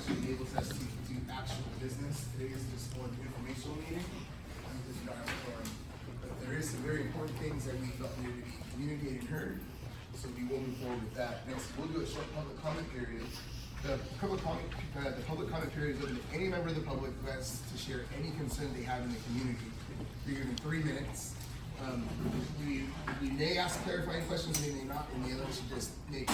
actually enables us to do actual business. Today is just more of an informational meeting, because we don't have a forum. But there is some very important things that we felt needed to be communicated and heard, so we will move forward with that. Next, we'll do a short public comment period. The public comment period is open to any member of the public who has to share any concern they have in the community. You're given 3 minutes. We may ask clarifying questions, we may not, and the other should just make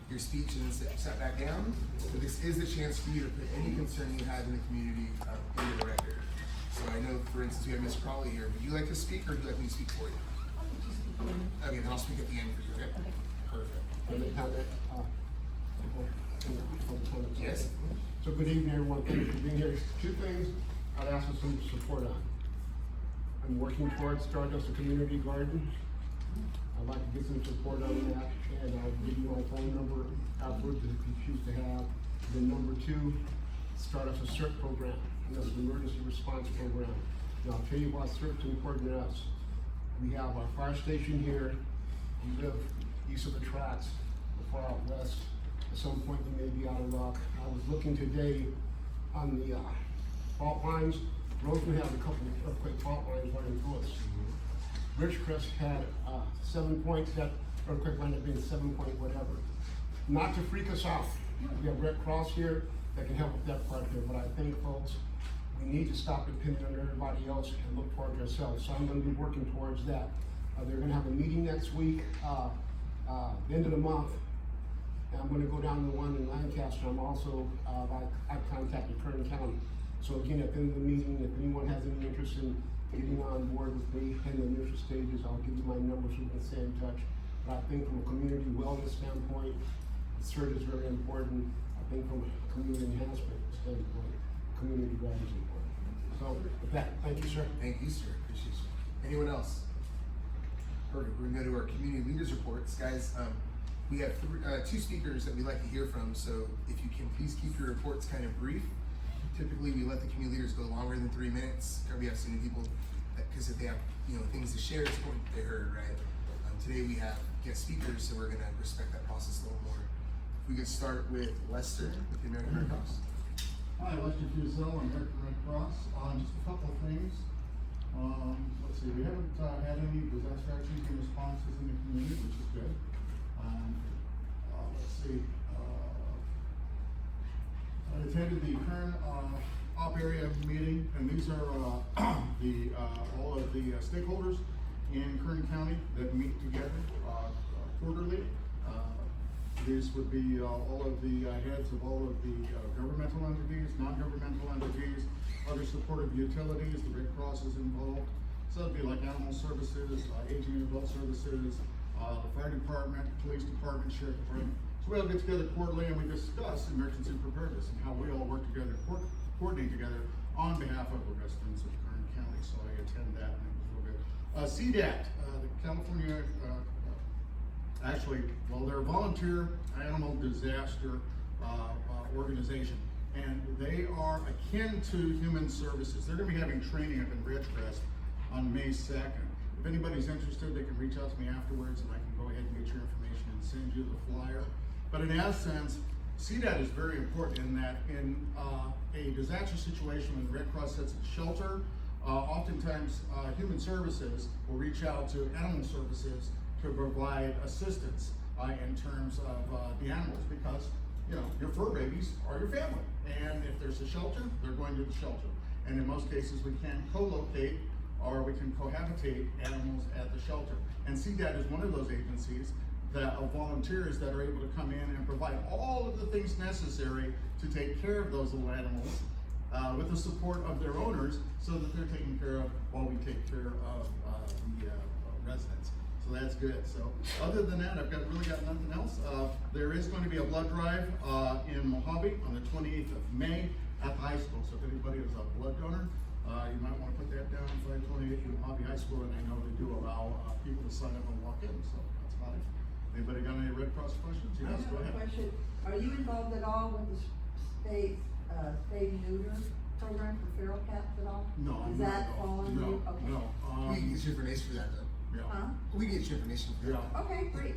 your speech and then sit back down. But this is the chance for you to put any concern you have in the community into the record. So I know, for instance, we have Ms. Crawley here. Would you like to speak, or would you like me to speak for you? Okay, then I'll speak at the end for you, okay? Perfect. Yes. So good evening, everyone. Thank you for being here. 2 things I'd ask for some support on. I'm working towards Stardust Community Garden. I'd like to get some support on that, and I'll give you my phone number afterwards if you choose to have. Then number 2, start us a CERT program, an emergency response program. Now I'll tell you why CERT's important to us. We have our fire station here. We live east of the tracks, far out west. At some point we may be out of luck. I was looking today on the fault lines. Roseman has a couple of earthquake fault lines running through us. Ridgecrest had 7 points. That earthquake ended up being 7 point whatever. Not to freak us out. We have Red Cross here that can help with that part here, but I think, folks, we need to stop depending on everybody else and look towards ourselves. So I'm going to be working towards that. They're going to have a meeting next week, the end of the month. And I'm going to go down to the one in Lancaster. I'm also, I've contacted Kern County. So again, at the end of the meeting, if anyone has any interest in getting on board with me in the initial stages, I'll give you my number so we can stay in touch. But I think from a community wellness standpoint, CERT is very important. I think from a community enhancement standpoint, community grant is important. So with that, thank you, sir. Thank you, sir. Appreciate you. Anyone else? Perfect. We're going to go to our community leaders reports. Guys, we have 2 speakers that we'd like to hear from, so if you can please keep your reports kind of brief. Typically, we let the community leaders go longer than 3 minutes. We have so many people because if they have things to share, it's important that they heard, right? Today we have guest speakers, so we're going to respect that process a little more. If we could start with Lester with the American Red Cross. Hi, Lester Fusel, American Red Cross. Just a couple of things. Let's see, we haven't had any disaster action team responses in the community, which is good. Let's see. I attended the Kern op area meeting, and these are all of the stakeholders in Kern County that meet together quarterly. These would be all of the heads of all of the governmental entities, non-governmental entities, other supportive utilities. The Red Cross is involved. So it'd be like animal services, aging and adult services, the fire department, police department, sheriff department. So we all get together quarterly and we discuss emergency preparedness and how we all work together, coordinate together on behalf of the residents of Kern County. So I attend that and it was real good. CDAT, the California, they're a volunteer animal disaster organization, and they are akin to human services. They're going to be having training up in Ridgecrest on May 2nd. If anybody's interested, they can reach out to me afterwards and I can go ahead and get your information and send you the flyer. But in essence, CDAT is very important in that in a disaster situation when the Red Cross sets a shelter, oftentimes human services will reach out to animal services to provide assistance in terms of the animals, because your fur babies are your family, and if there's a shelter, they're going to the shelter. And in most cases, we can co-locate or we can cohabitate animals at the shelter. And CDAT is one of those agencies that of volunteers that are able to come in and provide all of the things necessary to take care of those little animals with the support of their owners, so that they're taken care of while we take care of the residents. So that's good. So other than that, I've really got nothing else. There is going to be a blood drive in Mojave on the 28th of May at the high school. So if anybody is a blood donor, you might want to put that down, 528 Mojave High School, and I know they do allow people to sign up and walk in. So that's about it. Anybody got any Red Cross questions? Yes, go ahead. Question. Are you involved at all with the state spay and neuter program for feral cats at all? No, Does that fall under you? Okay. No. We can get you information for that, though. Yeah. Huh? We can get you information for that. Yeah. Okay, great.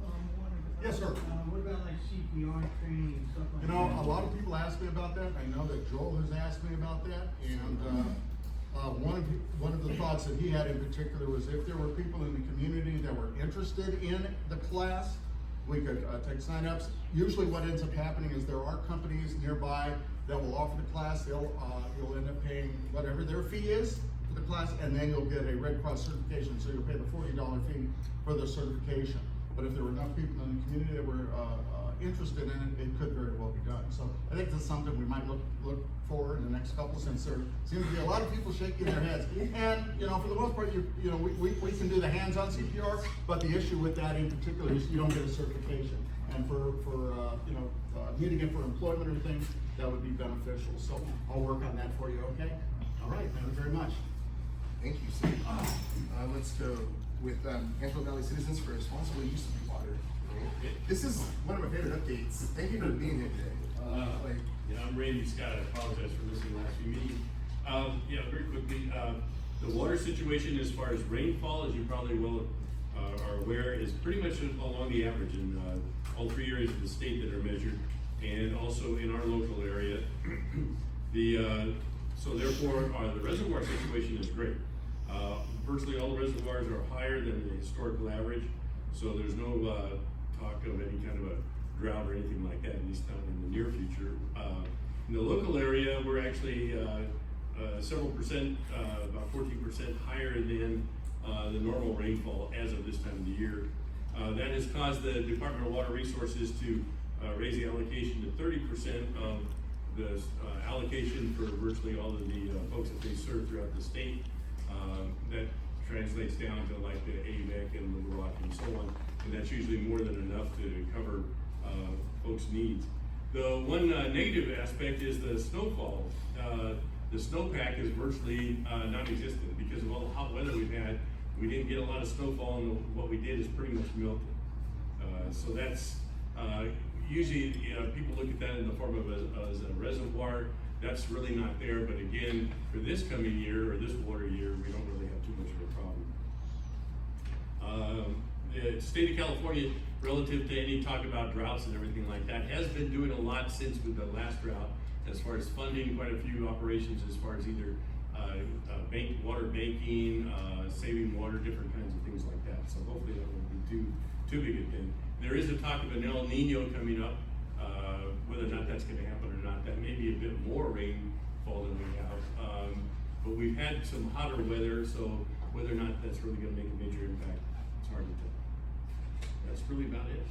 One of the Yes, sir. What about like CPR training and stuff like You that? know, a lot of people ask me about that. I know that Joel has asked me about that, and, one of the thoughts that he had in particular was if there were people in the community that were interested in the class, we could, take signups. Usually what ends up happening is there are companies nearby that will offer the class. You'll end up paying whatever their fee is for the class, and then you'll get a Red Cross certification, so you'll pay the $40 fee for the certification. But if there were enough people in the community that were, interested in it, it could very well be done. So I think that's something we might look for in the next couple, since there seems to be a lot of people shaking their heads. And, you know, for the most part, we can do the hands-on CPR, but the issue with that in particular is you don't get a certification. And for needing it for employment or things, that would be beneficial. So I'll work on that for you, okay? All right, thank you very much. Thank you, Steve. Let's go with Antelope Valley Citizens for Responsible Use of Water. This is one of my favorite updates. Thank you for being here today. Yeah, I'm Randy Scott. I apologize for missing the last few meetings. Yeah, very quickly, the water situation as far as rainfall, as you probably are aware, is pretty much along the average in all 3 areas of the state that are measured, and also in our local area. So therefore, the reservoir situation is great. Virtually all the reservoirs are higher than the historical average, so there's no talk of any kind of a drought or anything like that, at least not in the near future. In the local area, we're actually several percent, about 14% higher than the normal rainfall as of this time of the year. That has caused the Department of Water Resources to raise the allocation to 30% of the allocation for virtually all of the folks that they serve throughout the state. That translates down to like the AVEC and Little Rock and so on, and that's usually more than enough to cover folks' needs. The one negative aspect is the snowfall. The snowpack is virtually non-existent because of all the hot weather we've had. We didn't get a lot of snowfall, and what we did is pretty much melted. So that's usually people look at that in the form of as a reservoir. That's really not there, but again, for this coming year or this water year, we don't really have too much of a problem. The state of California, relative to any talk about droughts and everything like that, has been doing a lot since with the last drought, as far as funding quite a few operations, as far as either water banking, saving water, different kinds of things like that. So hopefully that won't be too big a thing. There is a talk of an El Nino coming up. Whether or not that's going to happen or not, that may be a bit more rainfall than we have. But we've had some hotter weather, so whether or not that's really going to make a major impact, it's hard to tell. That's really about it.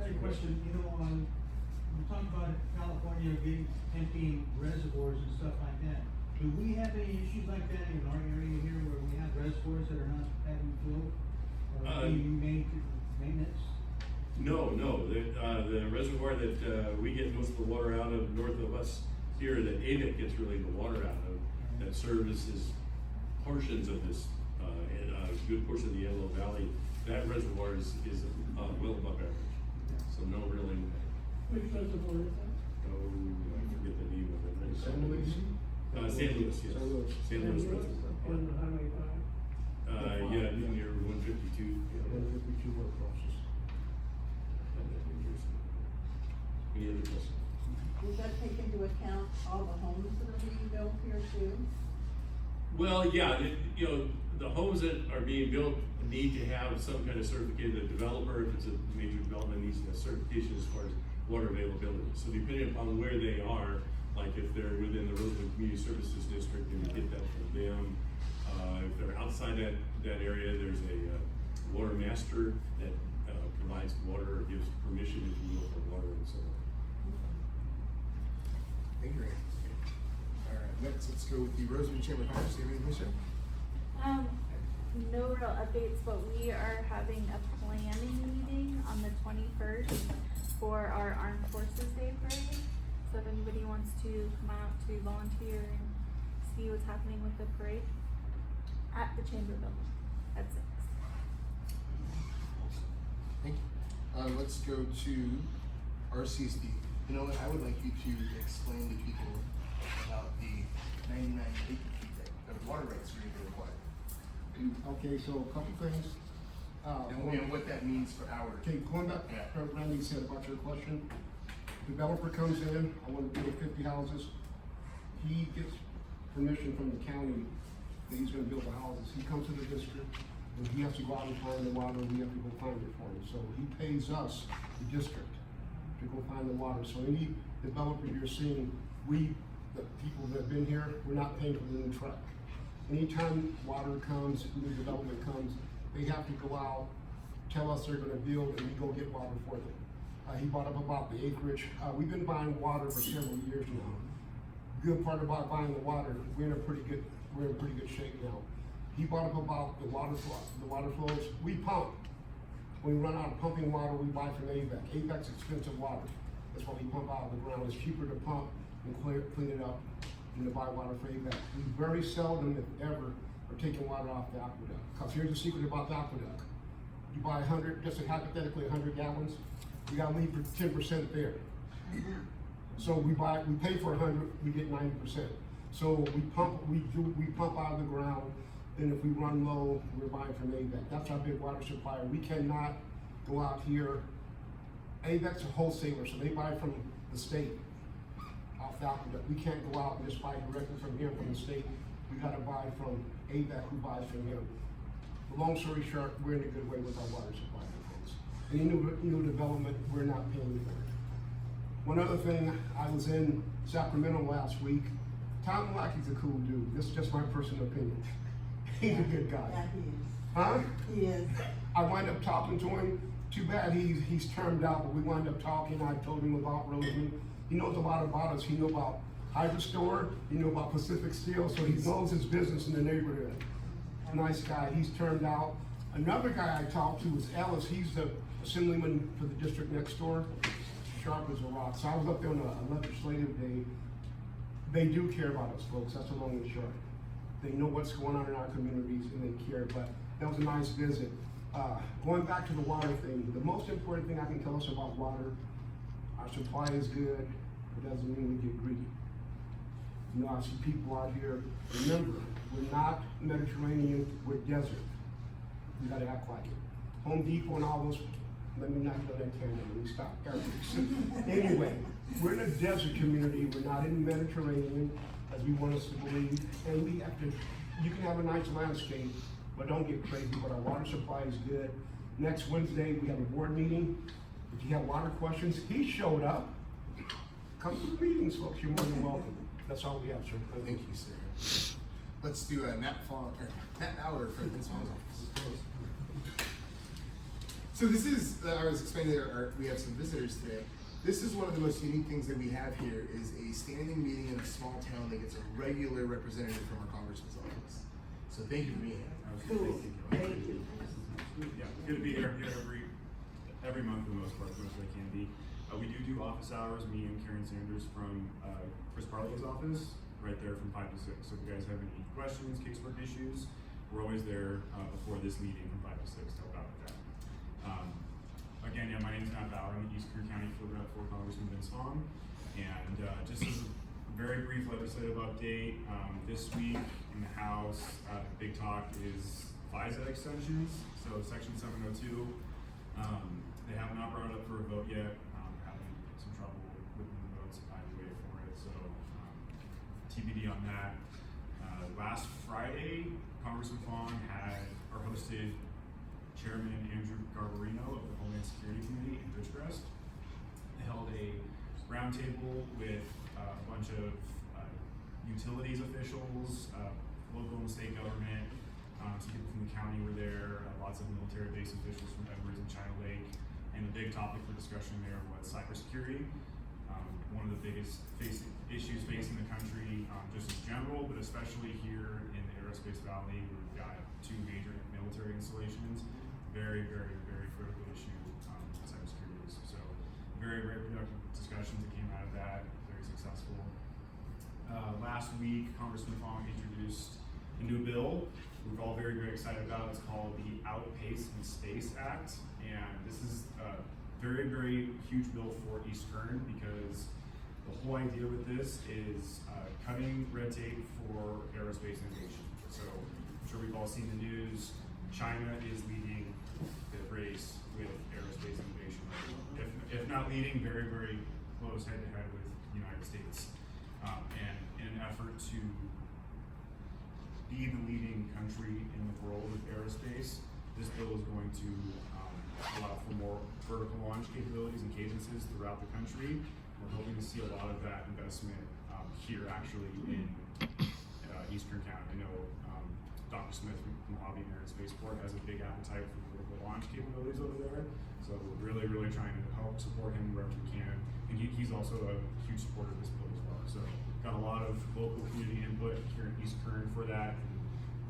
I had a question, you know, we talk about California emptying reservoirs and stuff like that. Do we have any issues like that in our area here where we have reservoirs that are not having filled or being maintenance? No. The reservoir that we get most of the water out of north of us here, that AVEC gets really the water out of, that services portions of this, a good portion of the Antelope Valley, that reservoir is well above average. So no real impact. Which reservoir is that? Oh, I forget the name of it. San Luis? San Luis, yes. San Luis. San Luis Reservoir. On Highway 5? Yeah, near 152. Yeah. 152 Road crosses. Any other questions? Does that take into account all the homes that are being built here too? Well, yeah, the homes that are being built need to have some kind of certificate. The developer, if it's a major development, needs to have certification as far as water availability. So depending upon where they are, like if they're within the Roseland Community Services District, then we get that from them. If they're outside that area, there's a water master that provides water or gives permission, if you will, for water and so on. Thank you, Ray. All right, next, let's go with the Roseland Chamber of Commerce. Do you have anything to say? No real updates, but we are having a planning meeting on the 21st for our Armed Forces Day parade. So if anybody wants to come out to volunteer and see what's happening with the parade at the Chamber building at 6. Thank you. Let's go to RCSD. You know what, I would like you to explain to people about the 99 acre feet that water rights are going to be required. Okay, so a couple things. and what that means for our. Okay, going back to what Randy said about your question, developer comes in, I wanna build 50 houses, he gets permission from the county that he's gonna build the houses, he comes to the district, and he has to go out and find the water, we have to go find it for him, so he pays us, the district, to go find the water, so any developer you're seeing, the people that have been here, we're not paying for the new truck. Anytime water comes, new development comes, they have to go out, tell us they're gonna build, and we go get water for them. He brought up about the acreage, we've been buying water for several years now. Good part about buying the water, we're in pretty good shape now. He brought up about the water flows, we pump. When we run out of pumping water, we buy from AVAC. AVAC's expensive water, that's why we pump out of the ground, it's cheaper to pump and clean it up than to buy water for AVAC. We very seldom, if ever, are taking water off the aqueduct. Cause here's the secret about the aqueduct. You buy 100, just hypothetically 100 gallons, you gotta leave for 10% there. So we pay for 100, we get 90%. So we pump out of the ground, and if we run low, we're buying from AVAC. That's our big water supplier. We cannot go out here. AVAC's a wholesaler, so they buy from the state off the aqueduct. We can't go out and just buy directly from here from the state. We gotta buy from AVAC, who buys from here. The long story short, we're in a good way with our water supply, folks. Any new development, we're not paying for it. One other thing, I was in Sacramento last week. Tom Lackey's a cool dude. This is just my personal opinion. He's a good guy. Yeah, he is. Huh? He is. I wind up talking to him. Too bad he's termed out, but we wind up talking. I told him about Roseman. He knows a lot about us. He knew about Hydro Store. He knew about Pacific Steel, so he knows his business in the neighborhood. Nice guy. He's turned out. Another guy I talked to was Ellis. He's the assemblyman for the district next door. Sharp as a rock. So I was up there on a legislative day. They do care about us, folks. That's the long and short. They know what's going on in our communities and they care, but that was a nice visit. Going back to the water thing, the most important thing I can tell us about water, our supply is good, it doesn't mean we get greedy. You know, I see people out here, remember, we're not Mediterranean, we're desert. We gotta act like it. Home Depot and all those, let me not go that camera, let me stop. Anyway, we're in a desert community, we're not in the Mediterranean, as we want us to believe, and we have to, you can have a nice landscape, but don't get crazy, but our water supply is good. Next Wednesday, we have a board meeting. If you have water questions, he showed up. Come to the meetings, folks, you're more than welcome. That's all we have, sir. Thank you, sir. Let's do a Matt Fowler for Vince Hall's office. So this is, I was explaining there, we have some visitors today. This is one of the most unique things that we have here is a standing meeting in a small town that gets a regular representative from our congressman's office. So thank you for being here. Cool. Thank you. Yeah, good to be here every month for the most part, as much as I can be. We do office hours, me and Karen Sanders from Chris Parley's office, right there from 5 to 6. So if you guys have any questions, casework issues, we're always there before this meeting from 5 to 6 to help out with that. Again, yeah, my name is Matt Bauer. I'm the East Carew County Field Rep for Congressman Vince Hong. And just as a very brief legislative update, this week in the House, big talk is FISA extensions. So Section 702, they have not brought it up for a vote yet. Having some trouble with the votes either way for it. So TBD on that. Last Friday, Congressman Fong hosted Chairman Andrew Garbarino of the Homeland Security Committee in Ridgecrest. They held a roundtable with a bunch of utilities officials, local and state government, some people from the county were there, lots of military base officials from Edwards and China Lake, and the big topic for discussion there was cybersecurity. One of the biggest issues facing the country, just in general, but especially here in the Aerospace Valley, where we've got 2 major military installations. Very, very, very critical issue, cybersecurity is. So very, very productive discussions that came out of that, very successful. Last week, Congressman Fong introduced a new bill we're all very, very excited about. It's called the Outpace and Space Act. And this is a very, very huge bill for East Kern because the whole idea with this is cutting red tape for aerospace innovation. So I'm sure we've all seen the news. China is leading fifth race with aerospace innovation. If not leading, very, very close head to head with the United States. And in an effort to be the leading country in the world with aerospace, this bill is going to allow for more vertical launch capabilities and cadences throughout the country. We're hoping to see a lot of that investment here actually in Eastern County. I know Dr. Smith from Mojave Air and Spaceport has a big appetite for vertical launch capabilities over there. So we're really, really trying to help support him wherever we can. And he's also a huge supporter of this bill as well. So got a lot of local community input here in East Kern for that. And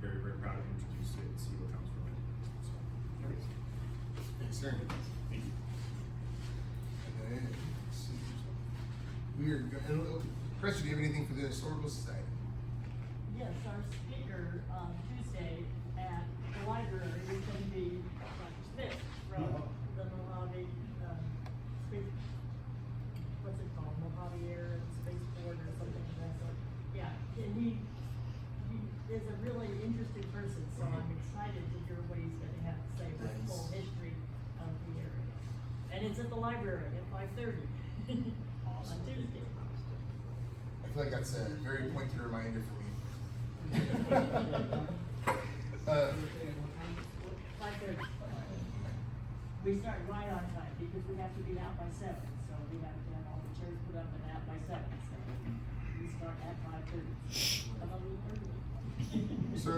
very, very proud to introduce it and see what comes from it. So, Thanks, sir. thank you. And then, let's see. Chris, do you have anything for the Historical Society? Yes, our speaker on Tuesday at the library is going to be Dr. Smith from the Mojave, space, what's it called, Mojave Air and Spaceport or something like that. So, yeah, and he is a really interesting person, so I'm excited to hear what he's going to have to say about the whole history of the area. And it's at the library at 5:30 on Tuesday. I feel like that's a very pointed reminder for me. We start right on time because we have to be out by 7, so we have to have all the chairs put up and out by 7, so we start at 5:30. I'm a little early. So,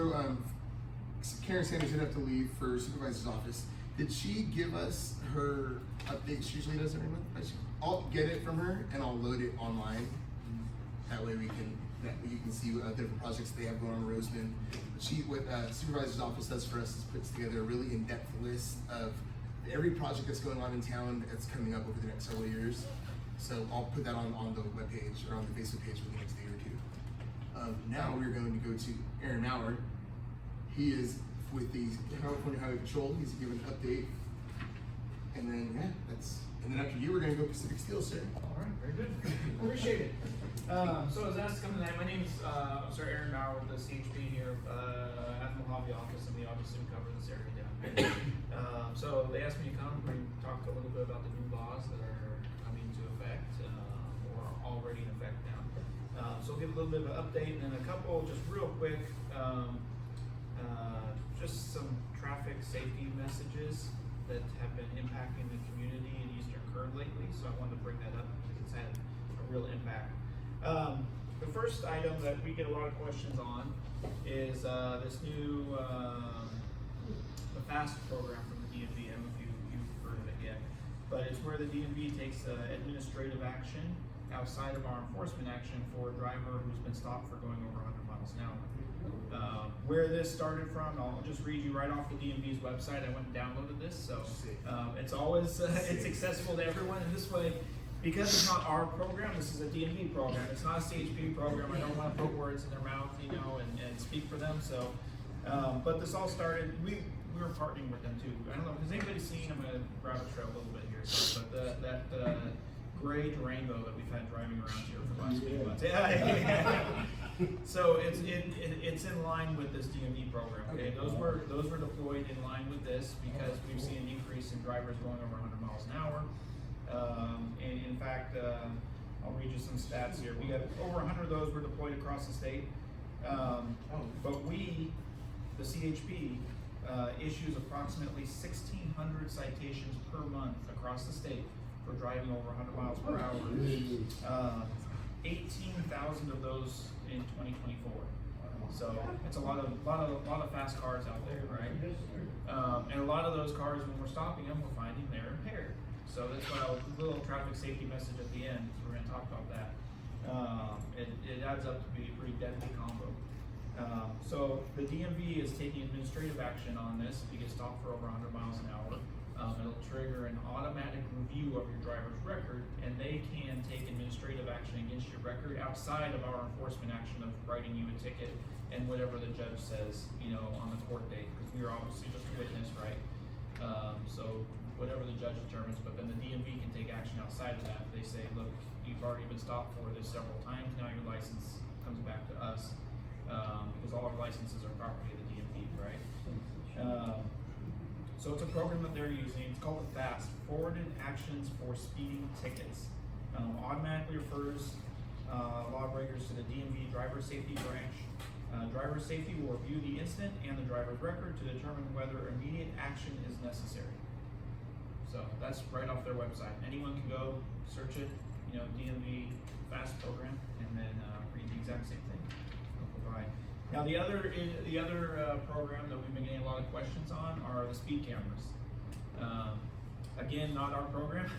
Karen Sanders did have to leave for supervisor's office. Did she give us her update she usually does every month? I'll get it from her and I'll load it online. That way you can see what different projects they have going on in Roseman. What supervisor's office does for us is puts together a really in-depth list of every project that's going on in town that's coming up over the next several years. So I'll put that on the webpage or on the Facebook page for the next day or two. Now we're going to go to Aaron Maurer. He is with the California Highway Patrol. He's giving an update. And then, and then after you, we're going to go Pacific Steel, sir. All right, very good. Appreciate it. So as asked to come tonight, my name's Sir Aaron Maurer with the CHP here at the Mojave office, and we obviously cover this area down here. So they asked me to come and talk a little bit about the new laws that are coming into effect or are already in effect now. So I'll give a little bit of an update and then a couple, just real quick, just some traffic safety messages that have been impacting the community in Eastern Kern lately. So I wanted to bring that up because it's had a real impact. The first item that we get a lot of questions on is this new the FAST program from the DMV. I don't know if you've heard of it yet, but it's where the DMV takes administrative action outside of our enforcement action for a driver who's been stopped for going over 100 miles an hour. Where this started from, I'll just read you right off the DMV's website. I went and downloaded this, so it's always it's accessible to everyone. And this way, because it's not our program, this is a DMV program. It's not a CHP program. I don't want to put words in their mouth, and speak for them. So, but this all started. We were partnering with them too. I don't know. Has anybody seen? I'm going to rabbit trail a little bit here. So, but that gray Durango that we've had driving around here for the last few months. Yeah. So it's in line with this DMV program. Okay, those were deployed in line with this because we've seen an increase in drivers going over 100 miles an hour. And in fact, I'll read you some stats here. We got over 100 of those were deployed across the state. But we, the CHP, issues approximately 1,600 citations per month across the state for driving over 100 miles per hour. 18,000 of those in 2024. So it's a lot of fast cars out there, right? And a lot of those cars, when we're stopping them, we're finding they're impaired. So that's why a little traffic safety message at the end. We're going to talk about that. It adds up to be a pretty deadly combo. So the DMV is taking administrative action on this. If you get stopped for over 100 miles an hour, it'll trigger an automatic review of your driver's record, and they can take administrative action against your record outside of our enforcement action of writing you a ticket and whatever the judge says, on the court date, because we are obviously just a witness, right? So whatever the judge determines, but then the DMV can take action outside of that. They say, look, you've already been stopped for this several times, now your license comes back to us, because all our licenses are property of the DMV, right? So it's a program that they're using, it's called the FAST, Forwarded Actions for Speeding Tickets. Automatically refers lawbreakers to the DMV Driver Safety Branch. Driver safety will review the incident and the driver's record to determine whether immediate action is necessary. So that's right off their website. Anyone can go search it, DMV FAST program, and then read the exact same thing they'll provide. Now the other program that we've been getting a lot of questions on are the speed cameras. Again, not our program.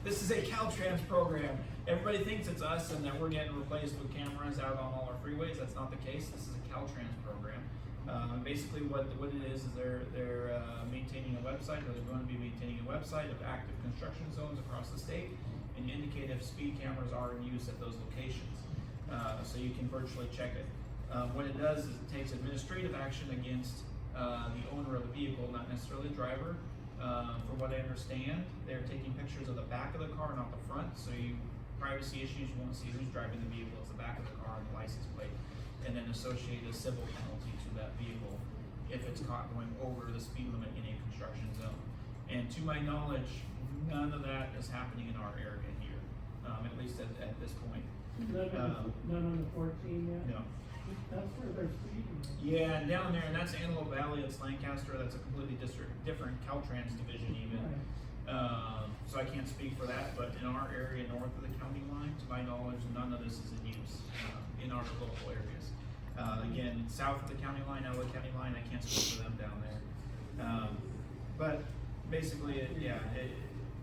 This is a Caltrans program. Everybody thinks it's us and that we're getting replaced with cameras out on all our freeways. That's not the case. This is a Caltrans program. Basically, what it is they're maintaining a website, or they're going to be maintaining a website of active construction zones across the state, and indicate if speed cameras are in use at those locations. So you can virtually check it. What it does is it takes administrative action against the owner of the vehicle, not necessarily the driver. From what I understand, they're taking pictures of the back of the car, not the front, so privacy issues, you won't see who's driving the vehicle, it's the back of the car and the license plate, and then associate a civil penalty to that vehicle if it's caught going over the speed limit in a construction zone. And to my knowledge, none of that is happening in our area here, at least at this point. None on the 14 yet? No. That's where they're speeding. Yeah, and down there, and that's Antelope Valley, that's Lancaster, that's a completely different Caltrans division even. So I can't speak for that, but in our area north of the county line, to my knowledge, none of this is in use in our local areas. Again, south of the county line, out of the county line, I can't speak for them down there. But basically,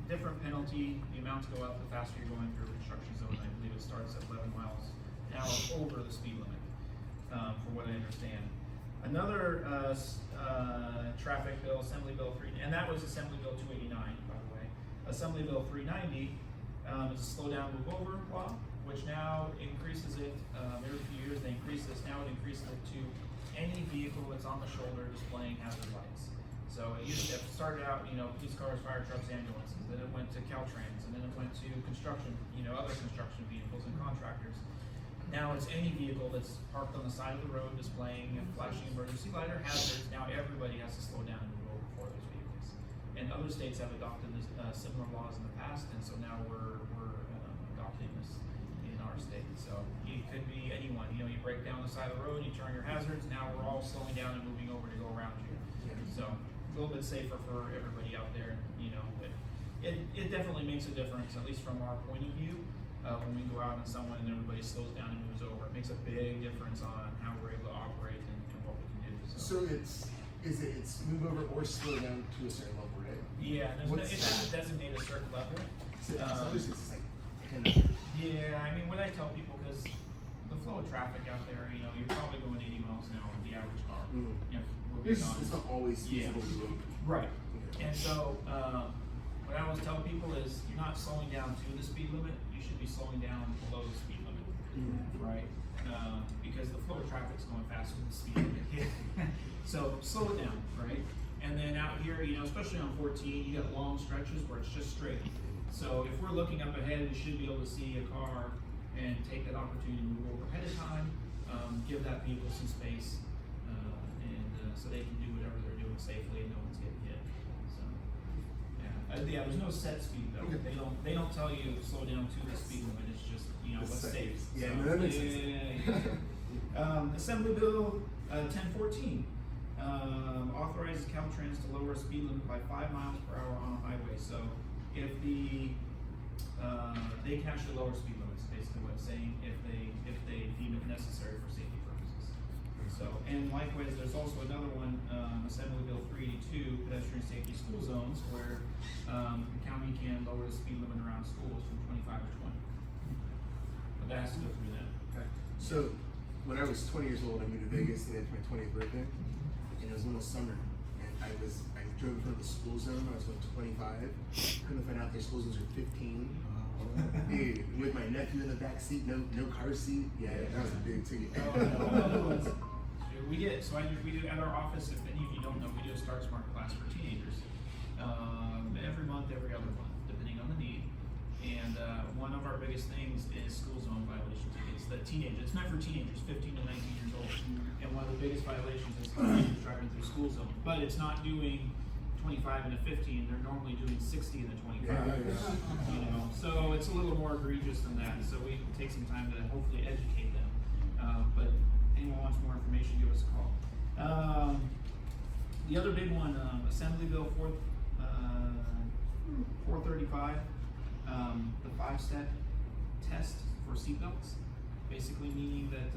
different penalty, the amounts go up the faster you're going through a construction zone. I believe it starts at 11 miles an hour over the speed limit, from what I understand. Another traffic bill, Assembly Bill 3, and that was Assembly Bill 289, by the way. Assembly Bill 390 is a slow down, move over law, which now increases it, every few years they increase this, now it increases it to any vehicle that's on the shoulder displaying hazard lights. So it started out, police cars, fire trucks, ambulances, then it went to Caltrans, and then it went to construction, other construction vehicles and contractors. Now it's any vehicle that's parked on the side of the road displaying and flashing emergency light or hazards. Now everybody has to slow down and move over for those vehicles. And other states have adopted this, similar laws in the past, and so now we're adopting this in our state. So it could be anyone. You break down the side of the road, you turn your hazards. Now we're all slowing down and moving over to go around you. So a little bit safer for everybody out there. It definitely makes a difference, at least from our point of view. When we go out and someone and everybody slows down and moves over, it makes a big difference on how we're able to operate and what we can do. So it's move over or slow down to a certain level, right? Yeah, it doesn't designate a certain level. It's like 10. Yeah, I mean, when I tell people, because the flow of traffic out there, you're probably going 80 miles an hour with the average car. It's not always feasible to move. Right. And so, what I always tell people is, you're not slowing down to the speed limit, you should be slowing down below the speed limit, right? Because the flow of traffic's going faster than the speed limit. So slow it down, right? And then out here, especially on 14, you got long stretches where it's just straight. So if we're looking up ahead, we should be able to see a car and take that opportunity to move over ahead of time, give that vehicle some space, and so they can do whatever they're doing safely and no one's getting hit. So, yeah, there's no set speed though. Okay. They don't tell you to slow down to the speed limit. It's just what's safe. Yeah, So, that makes sense. Assembly Bill 1014 authorizes Caltrans to lower speed limit by 5 miles per hour on a highway. So if they can actually lower speed limits, basically what it's saying, if they deem it necessary for safety purposes. So, and likewise, there's also another one, Assembly Bill 382, pedestrian safety school zones, where the county can lower the speed limit around schools from 25 to 20. But that has to go through them. Okay. So when I was 20 years old, I moved to Vegas and it's my 20th birthday, and it was in the summer, and I drove in front of the school zone. I was going 25. Couldn't find out their school zones were 15. Dude, with my nephew in the back seat, no car seat. Yeah, that was a big ticket. We do at our office, if any of you don't know, we do a Start Smart class for teenagers. Every month, every other month, depending on the need. And one of of our biggest things is school zone violation tickets. The teenagers, it's meant for teenagers, 15 to 19 years old. And one of the biggest violations is teenagers driving through school zone. But it's not doing 25 and a 15, they're normally doing 60 and a 25. You know, so it's a little more egregious than that. So we take some time to hopefully educate them. But anyone wants more information, give us a call. The other big one, Assembly Bill 435, the 5-step test for seatbelts. Basically meaning that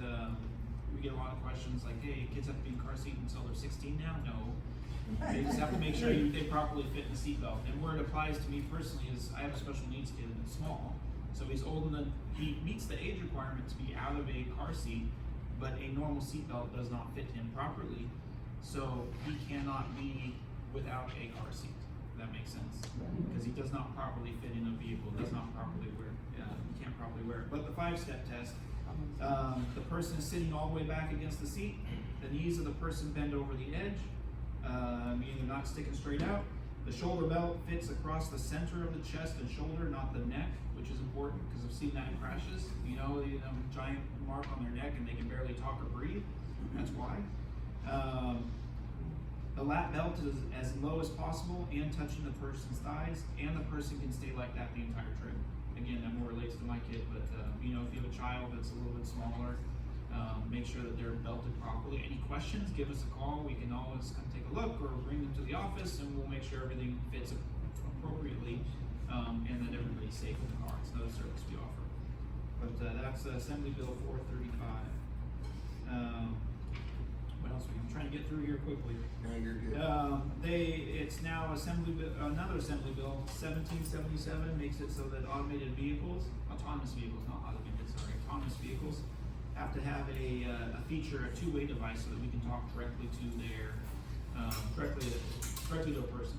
we get a lot of questions like, hey, kids have to be in car seat until they're 16 now? No. They just have to make sure they properly fit in the seatbelt. And where it applies to me personally is I have a special needs kid and it's small. So he's old enough, he meets the age requirement to be out of a car seat, but a normal seatbelt does not fit him properly. So he cannot be without a car seat, if that makes sense. Because he does not properly fit in a vehicle, does not properly wear, he can't properly wear it. But the 5-step test, the person is sitting all the way back against the seat, the knees of the person bend over the edge, meaning they're not sticking straight out. The shoulder belt fits across the center of the chest and shoulder, not the neck, which is important because I've seen that in crashes. You know, giant mark on their neck and they can barely talk or breathe. That's why. The lap belt is as low as possible and touching the person's thighs, and the person can stay like that the entire trip. Again, that more relates to my kid, but you know, if you have a child that's a little bit smaller, make sure that they're belted properly. Any questions, give us a call. We can always come take a look or bring them to the office and we'll make sure everything fits appropriately and that everybody's safe in the car. It's another service we offer. But that's Assembly Bill 435. What else? I'm trying to get through here quickly. No, you're good. It's now another Assembly Bill 1777 makes it so that automated vehicles, autonomous vehicles, have to have a feature, a two-way device so that we can talk directly to their, directly to a person.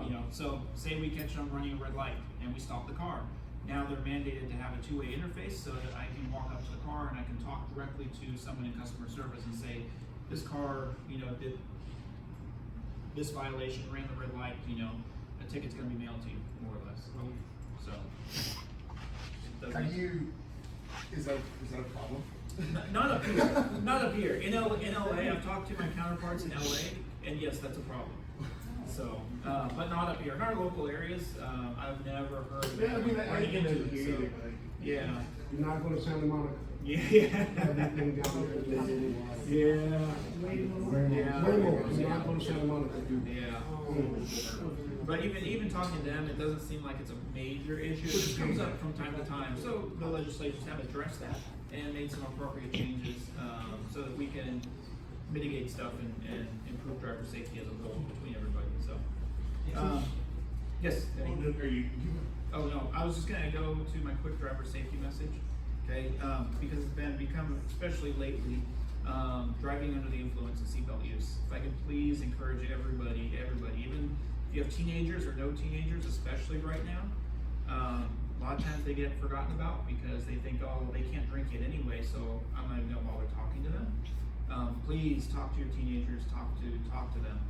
You know, so say we catch them running a red light and we stop the car. Now they're mandated to have a two-way interface so that I can walk up to the car and I can talk directly to someone in customer service and say, this car, you know, did this violation, ran the red light, you know, a ticket's gonna be mailed to you, more or less. So. Is that a problem? Not up here. In LA, I've talked to my counterparts in LA, and yes, that's a problem. So, but not up here. In our local areas, I've never heard of Yeah, I mean, running into it. So, yeah. You're not going to Santa Monica. Yeah. Everything down there is Yeah. way more. You're not going to Santa Monica, dude. Yeah. But even talking to them, it doesn't seem like it's a major issue. It just comes up from time to time. So the legislatures have addressed that and made some appropriate changes so that we can mitigate stuff and improve driver safety as a whole between everybody. So, yes. Oh no, I was just gonna go to my quick driver safety message. Okay, because it's become, especially lately, driving under the influence and seatbelt use. If I could please encourage everybody, even if you have teenagers or no teenagers, especially right now, a lot of times they get forgotten about because they think, oh, well, they can't drink it anyway, so I'm not even gonna bother talking to them. Please talk to your teenagers, talk to them,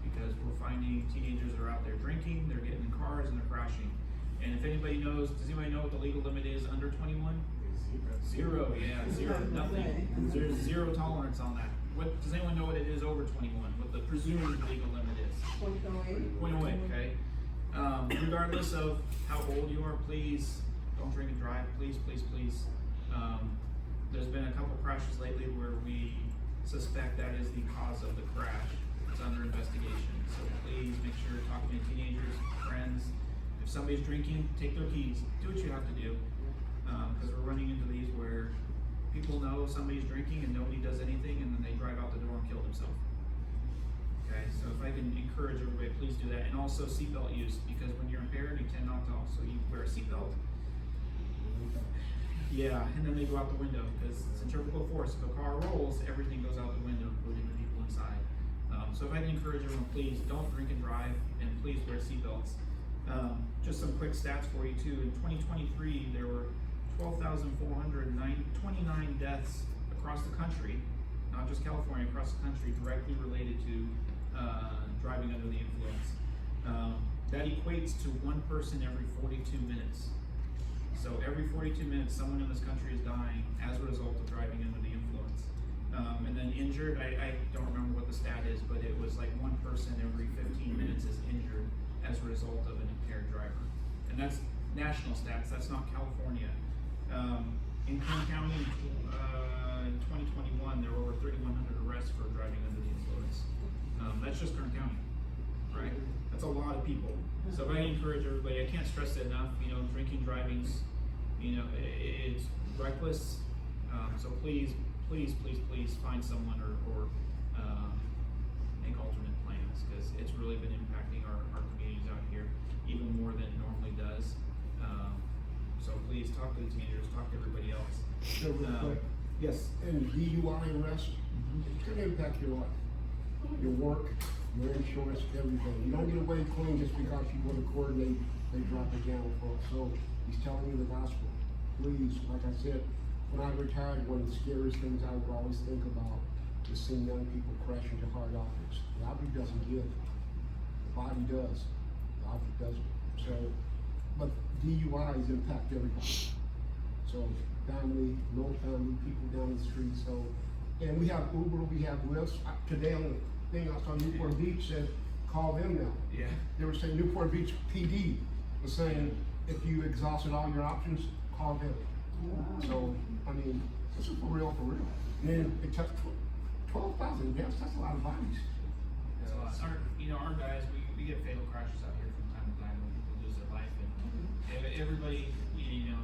because we're finding teenagers are out there drinking, they're getting in cars and they're crashing. And if anybody knows, does anybody know what the legal limit is under 21? Zero, yeah, zero, nothing. There's zero tolerance on that. What, does anyone know what it is over 21? What the presumed legal limit is? 0.08. 0.08, okay. Regardless of how old you are, please don't drink and drive. Please, please, please. There's been a couple crashes lately where we suspect that is the cause of the crash. It's under investigation. So please make sure to talk to your teenagers, friends. If somebody's drinking, take their keys. Do what you have to do. Because we're running into these where people know somebody's drinking and nobody does anything and then they drive out the door and kill themselves. Okay, so if I can encourage everybody, please do that. And also seatbelt use, because when you're impaired, you tend not to also wear a seatbelt. Yeah, and then they go out the window because centrifugal force. If a car rolls, everything goes out the window, including the people inside. So if I can encourage everyone, please don't drink and drive, and please wear seatbelts. Just some quick stats for you too. In 2023, there were 12,429 deaths across the country, not just California, across the country, directly related to driving under the influence. That equates to one person every 42 minutes. So 42 minutes, someone in this country is dying as a result of driving under the influence. And then injured, I don't remember what the stat is, but it was like one person every 15 minutes is injured as a result of an impaired driver. And that's national stats, that's not California. In Kern County, in 2021, there were over 3,100 arrests for driving under the influence. That's just Kern County, right? That's a lot of people. So I encourage everybody, I can't stress it enough, you know, drinking, driving's, you know, it's reckless. So please find someone or make alternate plans, because it's really been impacting our communities out here even more than it normally does. So please talk to the teenagers, talk to everybody else. So real quick, Yes. and DUI arrest, it's gonna impact your life, your work, your insurance, everything. You don't get away clean just because you go to court and they drop it down for us. So he's telling you the gospel. Please, like I said, when I retired, one of the scariest things I would always think about is seeing young people crash into hard objects. The object doesn't give, the body does, the object doesn't. So, but DUIs impact everybody. So family, no family, people down the street, so, and we have Uber, we have Lyft. Today on the thing I saw Newport Beach said, call them now. Yeah. They were saying Newport Beach PD was saying, if you exhausted all your options, call them. So, I mean, this is for real, for real. And then it took 12,000 deaths, that's a lot of bodies. So our guys, we get fatal crashes out here from time to time when people lose their life, and everybody, you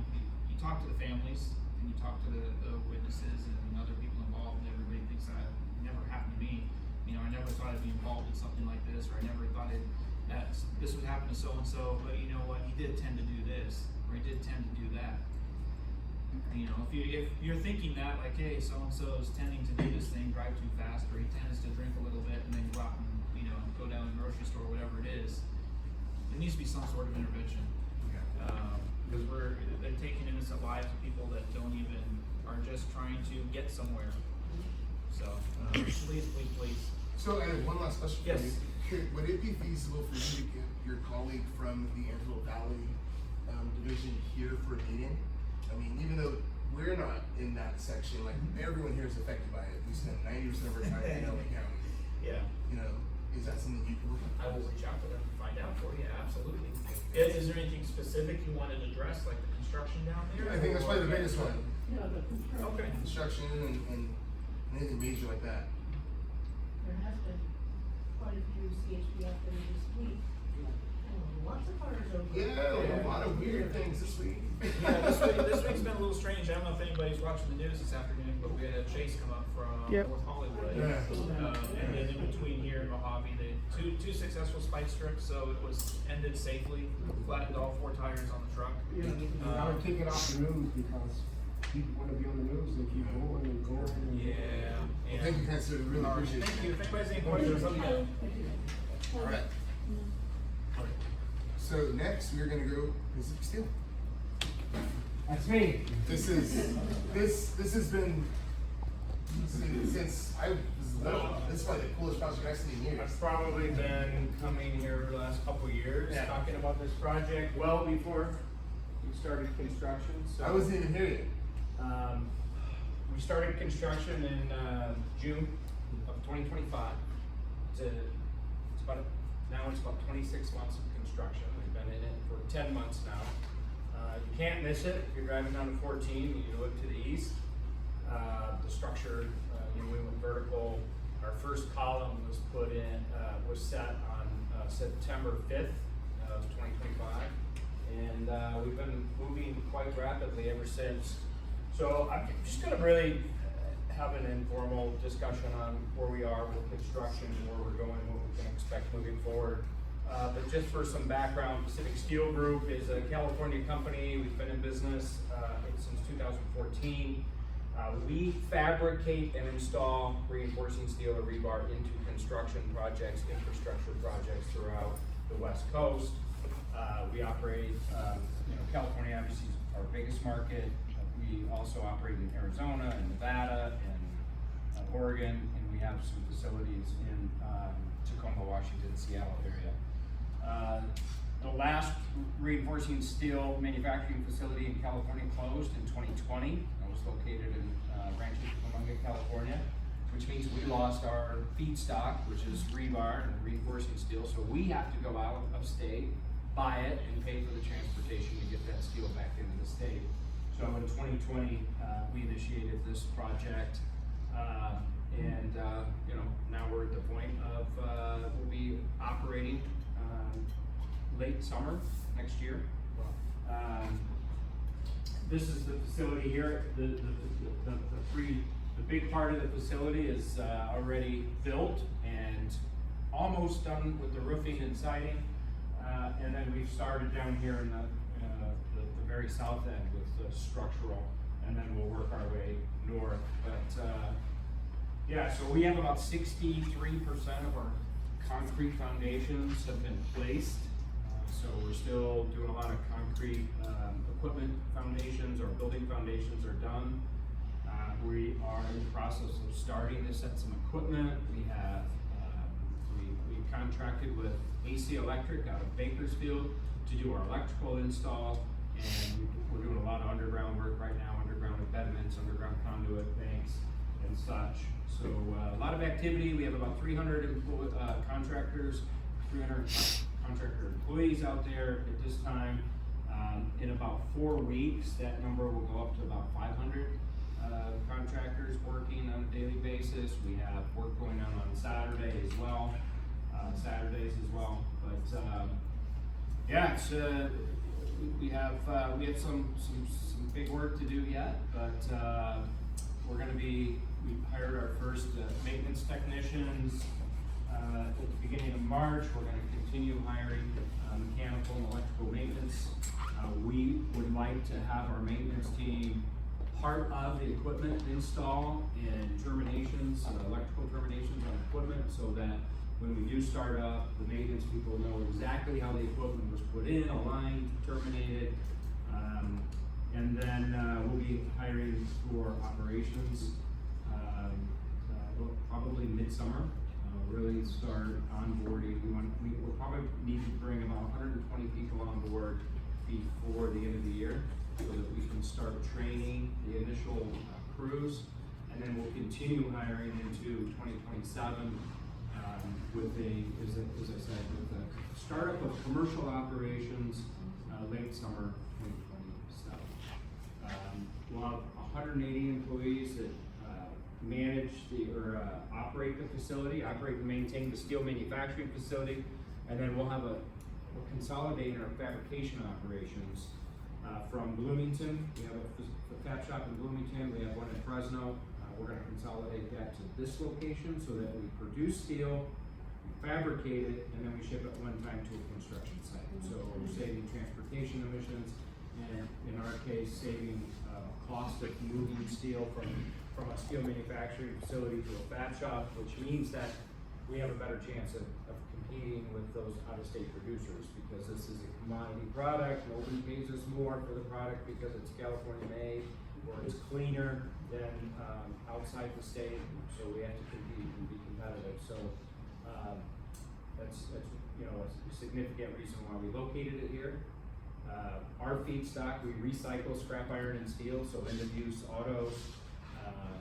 talk to the families and you talk to the witnesses and other people involved, and everybody thinks that never happened to me. You know, I never thought I'd be involved in something like this, or I never thought this would happen to so and so. But you know what? He did tend to do this, or he did tend to do that. You know, if you're thinking that, like, hey, so and so is tending to do this thing, drive too fast, or he tends to drink a little bit and then go out and go down to the grocery store, whatever it is, there needs to be some sort of intervention. Because they're taking innocent lives of people that are just trying to get somewhere. So, please. So I have one last question for Yes. you. Would it be feasible for you to get your colleague from the Antelope Valley division here for a meeting? I mean, even though we're not in that section, like everyone here is affected by it. We spend 90% of our time in LA County. Yeah. You know, is that something you can? I will reach out to them and find out for you, absolutely. Is there anything specific you wanted to address, like the construction down there? I think that's probably the biggest one. Yeah, the construction. Okay. Construction and anything major like that. There has been quite a few CHP out there this week. Lots of cars over. Yeah, a lot of weird things this week. Yeah, this week's been a little strange. I don't know if anybody's watching the news this afternoon, but we had a chase come up from North Hollywood. Yeah. And then in between here in Mojave, they two successful spike strips, so it was ended safely, flattened all 4 tires on the truck. You gotta take it off the news because people wanna be on the news, they keep going and going and going. Yeah. Well, thank you, Councilor. Really appreciate it. Thank you. If anybody has any questions, let me know. All right. So next we're gonna go Mississippi Steel. That's me. This has been since I was little. This is probably the coolest project I've seen in years. I've probably been coming here the last couple of years, talking about this project well before we started construction. So I wasn't even here yet. we started construction in June of 2025. Now it's about 26 months of construction. We've been in it for 10 months now. You can't miss it. If you're driving down to 14, you look to the east. The structure, we went vertical. Our first column was was set on September 5th of 2025. And we've been moving quite rapidly ever since. So I'm just gonna really have an informal discussion on where we are with construction, where we're going, what we can expect moving forward. But just for some background, Pacific Steel Group is a California company. We've been in business since 2014. We fabricate and install reinforcing steel or rebar into construction projects, infrastructure projects throughout the West Coast. We operate, California obviously is our biggest market. We also operate in Arizona and Nevada and Oregon, and we have some facilities in Tacoma, Washington, Seattle area. The last reinforcing steel manufacturing facility in California closed in 2020. It was located in Rancho Cucamonga, California, which means we lost our feedstock, which is rebar and reinforcing steel. So we have to go out of state, buy it, and pay for the transportation to get that steel back into the state. So in 2020, we initiated this project, and you know, now we're at the point of we'll be operating late summer next year. This is the facility here. The big part of the facility is already built and almost done with the roofing and siding, and then we've started down here in the very south end with the structural, and then we'll work our way north. But yeah, so we have about 63% of our concrete foundations have been placed. So we're still doing a lot of concrete equipment foundations, or building foundations are done. We are in the process of starting to set some equipment. We have we contracted with AC Electric out of Bakersfield to do our electrical install, and we're doing a lot of underground work right now, underground embedments, underground conduit banks, and such. So a lot of activity. We have about 300 contractors, 300 contractor employees out there at this time. In about 4 weeks, that number will go up to about 500 contractors working on a daily basis. We have work going on Saturday as well, Saturdays as well. But yeah, it's we have some big work to do yet. But we're going to be. We hired our first maintenance technicians at the beginning of March. We're going to continue hiring mechanical and electrical maintenance. We would like to have our maintenance team part of the equipment install and terminations, electrical terminations on equipment, so that when we do start up, the maintenance people know exactly how the equipment was put in, aligned, terminated. And then we'll be hiring for operations probably midsummer. Really start onboarding. We'll probably need to bring about 120 people on board before the end of the year, so that we can start training the initial crews, and then we'll continue hiring into 2027 with as I said, with the startup of commercial operations late summer 2027. We'll have 180 employees that manage operate the facility, operate and maintain the steel manufacturing facility, and then we're consolidating our fabrication operations from Bloomington. We have a fab shop in Bloomington. We have one in Fresno. We're going to consolidate that to this location so that we produce steel, we fabricate it, and then we ship it one time to a construction site. So we're saving transportation emissions, and in our case, saving cost of moving steel from a steel manufacturing facility to a fab shop, which means that we have a better chance of competing with those out-of-state producers, because this is a commodity product. Nobody pays us more for the product because it's California made, or it's cleaner than outside the state, so we have to compete and be competitive. So that's a significant reason why we located it here. Our feedstock, we recycle scrap iron and steel, so end-of-use autos,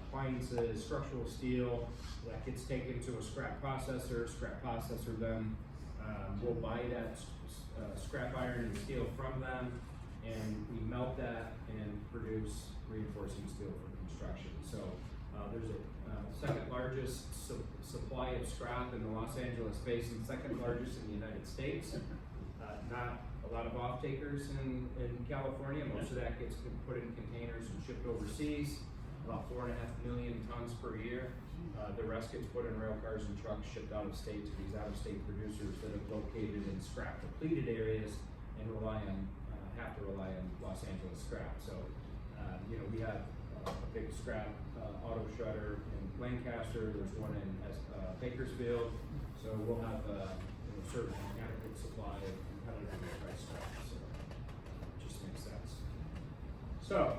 appliances, structural steel, that gets taken to a scrap processor then will buy that scrap iron and steel from them, and we melt that and produce reinforcing steel for construction. So there's a second largest supply of scrap in the Los Angeles basin, second largest in the United States. Not a lot of off-takers in California. Most of that gets put in containers and shipped overseas, about 4.5 million tons per year. The rest gets put in rail cars and trucks shipped out of state to these out-of-state producers that are located in scrap depleted areas and have to rely on Los Angeles scrap. So, we have a big scrap auto shredder in Lancaster. There's one in Bakersfield. So we'll have certain adequate supply of competitively priced scrap. So it just makes sense. So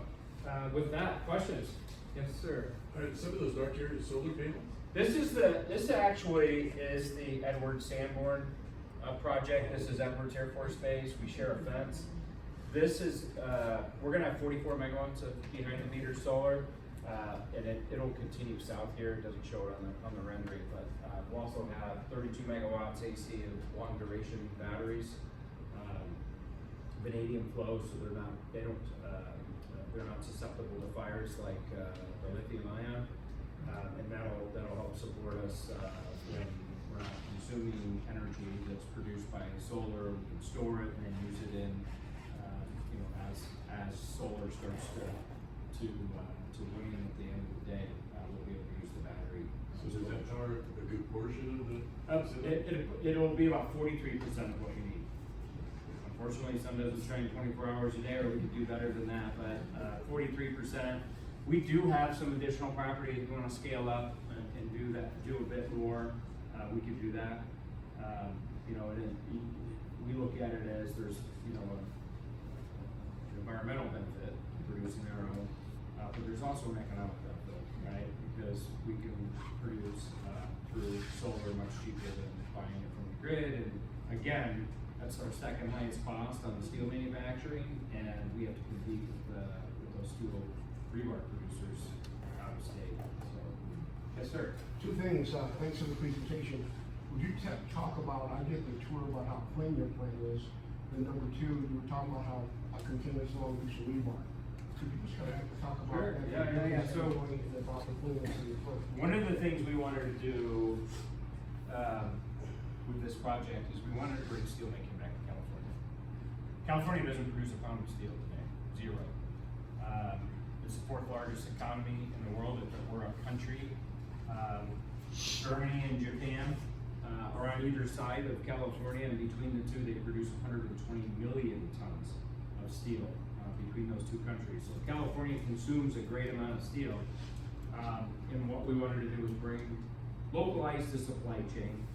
with that, questions? Yes, sir. Some of those dark areas solar panels? This actually is the Edward Sanborn project. This is Edwards Air Force Base. We share a fence. This is, we're gonna have 44 megawatts of behind the meter solar, and it'll continue south here. It doesn't show it on the rendering, but we'll also have 32 megawatts AC of long duration batteries, vanadium flow, so they're not susceptible to fires like the lithium ion, and that'll help support us when we're not consuming energy that's produced by solar. We can store it and then use it in, as solar starts to wane at the end of the day, we'll be able to use the battery. So does that power a good portion of the? It'll be about 43% of what you need. Unfortunately, some doesn't train 24 hours a day, or we could do better than that, but 43%. We do have some additional property if we want to scale up and do a bit more, we could do that. We look at it as there's, an environmental benefit to producing our own, but there's also an economic benefit, right? Because we can produce through solar much cheaper than buying it from the grid, and again, that's our second highest cost on the steel manufacturing, and we have to compete with those steel rebar producers out of state. So, yes, sir. Two things, thanks for the presentation. Would you talk about, I did the tour about how clean your plant is, and number two, you were talking about how a continuous long use of rebar. Could you just kind of talk about Sure. that? Yeah. So, about the cleanness of your plant. one of the things we wanted to do with this project is we wanted to bring steelmaking back to California. California doesn't produce a pound of steel today, zero. It's the fourth largest economy in the world. We're a country. Germany and Japan are on either side of California, and between the two, they produce 120 million tons of steel between those two countries. So California consumes a great amount of steel, and what we wanted to do was localize the supply chain,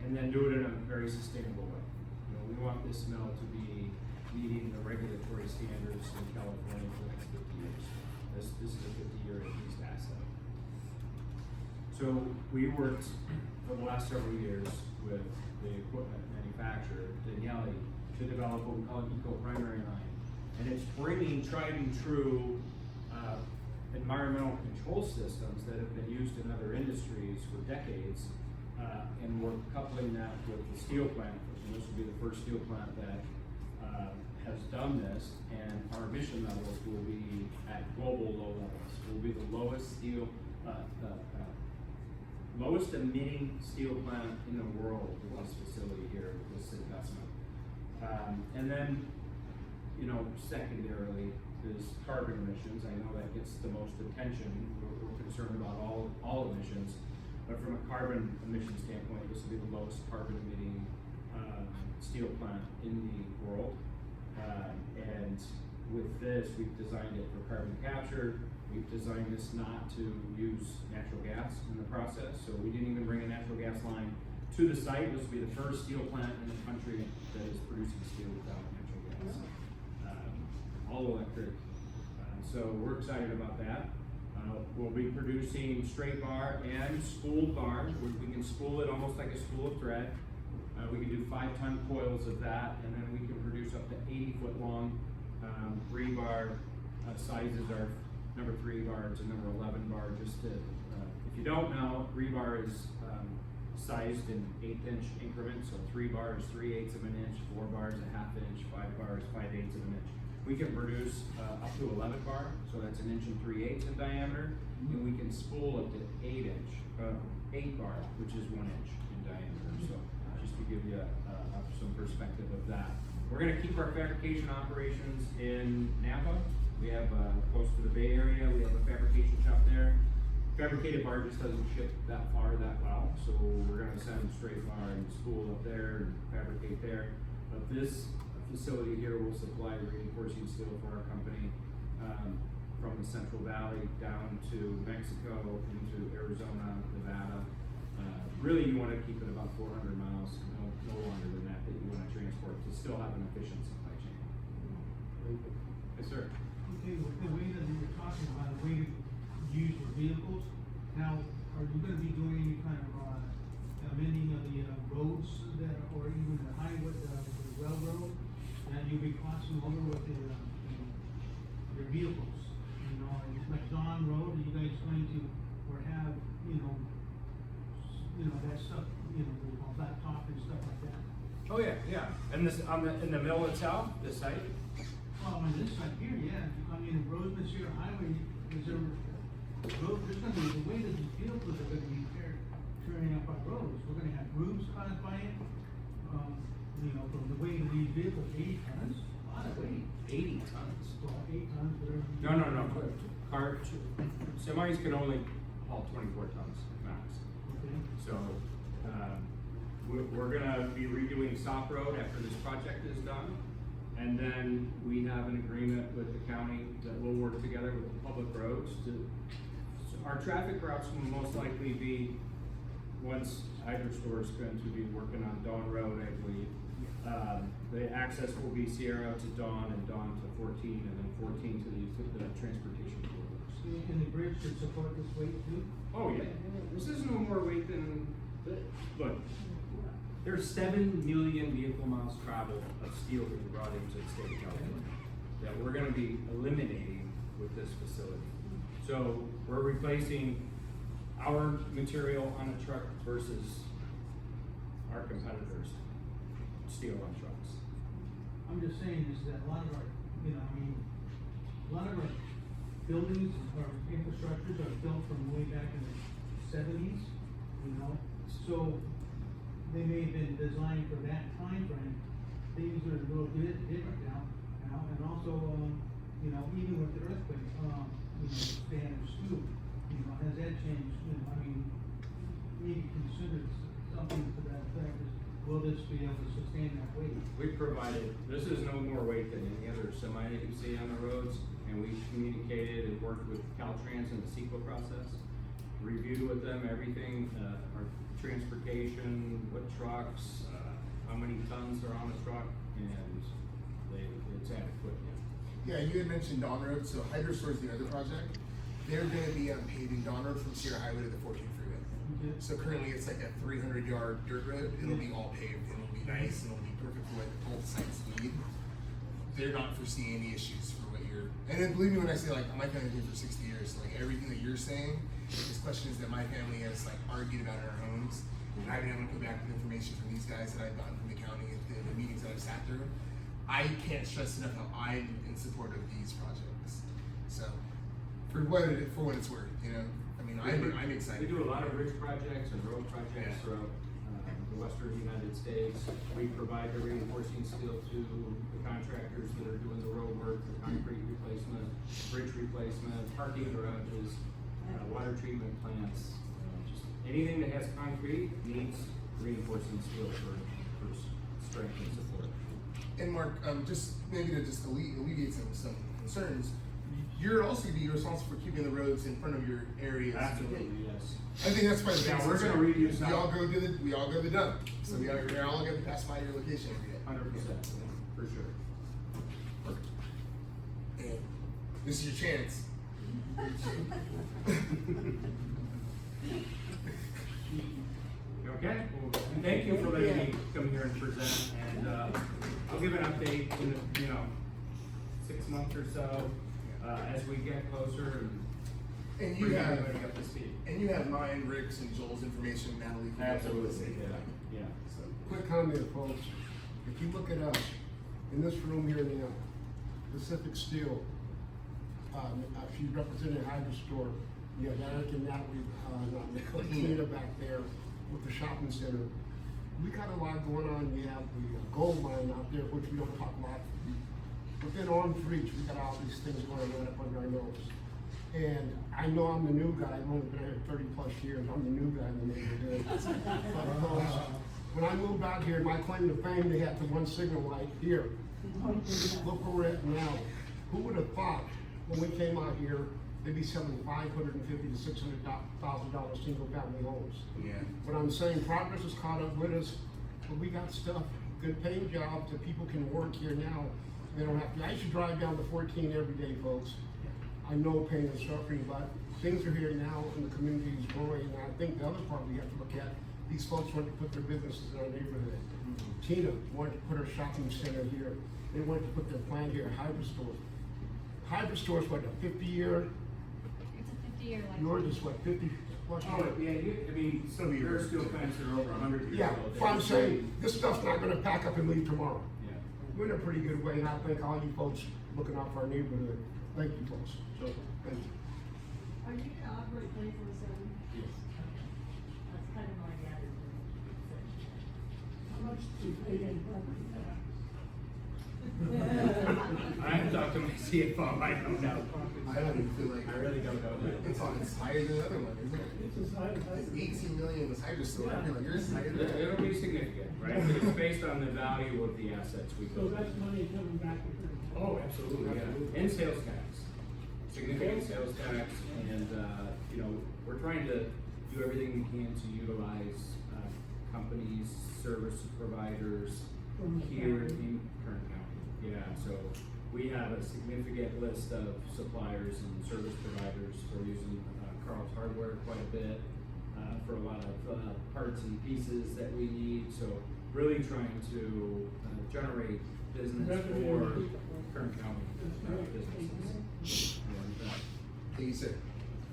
and then do it in a very sustainable way. We want this mill to be meeting the regulatory standards in California for the next 50 years. This is a 50-year at least asset. So we worked for the last several years with the equipment manufacturer, Daniele, to develop what we call an eco-primary line. And it's bringing tried and true environmental control systems that have been used in other industries for decades, and we're coupling that with the steel plant. And this will be the first steel plant that has done this, and our emission levels will be at global low levels. We'll be the lowest lowest emitting steel plant in the world with this facility here, with this investment. And then, secondarily is carbon emissions. I know that gets the most attention. We're concerned about all emissions, but from a carbon emission standpoint, this will be the lowest carbon emitting steel plant in the world. And with this, we've designed it for carbon capture. We've designed this not to use natural gas in the process, so we didn't even bring a natural gas line to the site. This will be the first steel plant in the country that is producing steel without natural gas. All electric. So we're excited about that. We'll be producing straight bar and spooled bar. We can spool it almost like a spool of thread. We can do 5-ton coils of that, and then we can produce up to 80-foot long rebar sizes. Are number 3 bar to number 11 bar. Just to, if you don't know, rebar is sized in 1/8 inch increments. So 3 bars, 3/8 of an inch, 4 bars, 1/2 inch, 5 bars, 5/8 of an inch. We can produce up to 11 bar, so that's 1 3/8 in diameter, and we can spool up to 8 bar, which is 1 inch in diameter. So just to give you some perspective of that. We're going to keep our fabrication operations in Napa. We have close to the Bay Area. We have a fabrication shop there. Fabricated bar just doesn't ship that far that well, so we're going to send straight bar and spool up there and fabricate there. But this facility here will supply reinforcing steel for our company from the Central Valley down to Mexico, into Arizona, Nevada. Really, you want to keep it about 400 miles, no longer than that you want to transport to still have an efficient supply chain. Yes, sir. Okay, with the way that we were talking about, the way to use your vehicles, now, are you gonna be doing any kind of amending of the roads that, or even the highway, the railroad, and you'll be crossing over with the, your vehicles, you know, and it's like Dawn Road, are you guys going to, or have, you know, that stuff, you know, the blacktop and stuff like that? Oh, yeah, yeah. And this, in the mill itself, the site? Well, on this side here, yeah, I mean, Roseman Sierra Highway, is there, there's gonna be, the way that these vehicles are gonna be tearing up our roads, we're gonna have grooves caused by it. You know, from the weight of these vehicles, 80 tons, a lot of weight. 80 tons. Well, 8 tons, whatever. No. Semis can only haul 24 tons max. Okay. So, we're gonna be redoing South Road after this project is done. And then we have an agreement with the county that we'll work together with the public roads to, so our traffic routes will most likely be, once Hydrostore is going to be working on Dawn Road, I believe. The access will be Sierra to Dawn and Dawn to 14, and then 14 to the transportation corridors. And the bridge should support this weight too? Oh, yeah. This is no more weight than, look, there's 7 million vehicle miles traveled of steel being brought into the state of California that we're gonna be eliminating with this facility. So we're replacing our material on a truck versus our competitors' steel on trucks. I'm just saying is that a lot of our, you know, I mean, a lot of our buildings or infrastructures are built from way back in the 70s, you know? So they may have been designed for that time frame. Things are a little bit different now, and also, you know, even with the earthquake, you know, standards too, you know, has that changed? You know, I mean, maybe consider something to that effect. Will this be able to sustain that weight? We provided, this is no more weight than any other semi that you see on the roads, and we communicated and worked with Caltrans in the CEQA process, reviewed with them everything, our transportation, what trucks, how many tons are on a truck, and it's adequate. Yeah, you had mentioned Dawn Road, so Hydrostore is the other project. They're gonna be paving Dawn Road from Sierra Highway to the 14 freeway. Okay. So currently it's like a 300-yard dirt road. It'll be all paved, and it'll be nice, and it'll be perfect for what both sites need. They're not foreseeing any issues for what you're, and then believe me when I say, like, my family's been here for 60 years, so like everything that you're saying is questions that my family has like argued about in our homes. And I've been able to put back with information from these guys that I've gotten from the county at the meetings that I've sat through. I can't stress enough how I'm in support of these projects. So, for what it's worth, you know, I mean, I'm excited. We do a lot of bridge projects and road projects throughout the western United States. We provide the reinforcing steel to the contractors that are doing the road work, the concrete replacement, bridge replacement, parking garages, water treatment plants. Just anything that has concrete needs reinforcing steel for strength and support. And Mark, just maybe to just alleviate some concerns, you're also gonna be responsible for keeping the roads in front of your areas. Absolutely, yes. I think that's probably the Yeah, biggest we're gonna concern. redo some. We all go to the dump, so we're all gonna pass by your location every day. 100%, for sure. And this is your chance. Okay, well, thank you for letting me come here and present, and, I'll give an update in, 6 months or so, as we get closer And and you bring have, everybody up to speed. and you have mine, Rick's, and Joel's information, Natalie. Absolutely, yeah. So, Quick comment, folks. If you look at us, in this room here in the Pacific Steel, she's representing Hydrostore. You have Eric and Natalie, not Natalie, Tina back there with the shopping center. We got a lot going on. We have the gold mine out there, which we don't talk about. Within arm's reach, we got all these things going on up under our nose. And I know I'm the new guy. I've only been here 30 plus years. I'm the new guy in the neighborhood. But folks, when I moved out here, my claim to fame, they had the one signal light here. Look where we're at now. Who would have thought when we came out here, they'd be selling $550,000 to $600,000 single family homes. yeah. What I'm saying, progress has caught up with us, but we got stuff, good paying jobs that people can work here now. They don't have to. I used to drive down to 14 every day, folks. I know pain and suffering, but things are here now and the community is growing. And I think the other part we have to look at, these folks want to put their businesses in our neighborhood. Tina wanted to put her shopping center here. They wanted to put their plant here, hybrid stores. Hybrid stores, what, a 50-year? It's a 50-year life. Yours is what, 50 plus Oh, years? yeah, I mean, Some of there are yours steel too. plants that are over 100 years Yeah, old. so I'm saying, this stuff's not gonna pack up and leave tomorrow. Yeah. We're in a pretty good way, and I thank all you folks looking out for our neighborhood. Thank you, folks. So, Thank you. Are you gonna operate 24/7? yes. That's kind of my attitude. How much do you pay in property tax? I haven't talked to my CFO, I don't know. I don't even feel like. I really don't know. It's higher than the other one, isn't it? It's 18 million was higher, so I feel like yours is higher than that. It'll be significant, right? But it's based on the value of the assets we build. money coming back to her. Oh, absolutely, yeah. And sales tax, significant sales tax, and, you know, we're trying to do everything we can to utilize, companies, service providers here in Kern County. Yeah, so we have a significant list of suppliers and service providers. We're using, Carl's Hardware quite a bit, for a lot of, parts and pieces that we need, so really trying to, generate business for Kern County, businesses. And, Thank you, sir.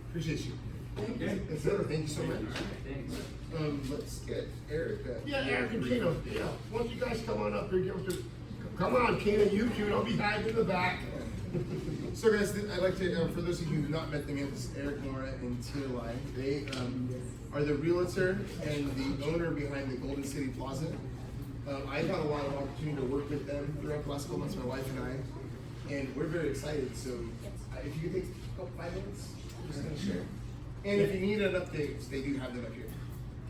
Appreciate you. Okay. Yes, sir. Thank you so much. Thanks. Let's get Eric. Yeah, Eric and Tina, yeah, once you guys come on up here, give us a, come on, Tina, you two, don't be hiding in the back. So guys, I'd like to, for those of you who have not met them yet, this is Eric Nora and Tina Lai. They are the realtor and the owner behind the Golden City Plaza. I've had a lot of opportunity to work with them throughout the last couple months, my wife and I, and we're very excited. So if you could take a couple, 5 minutes, just gonna share. And if you need an update, they do have them up here.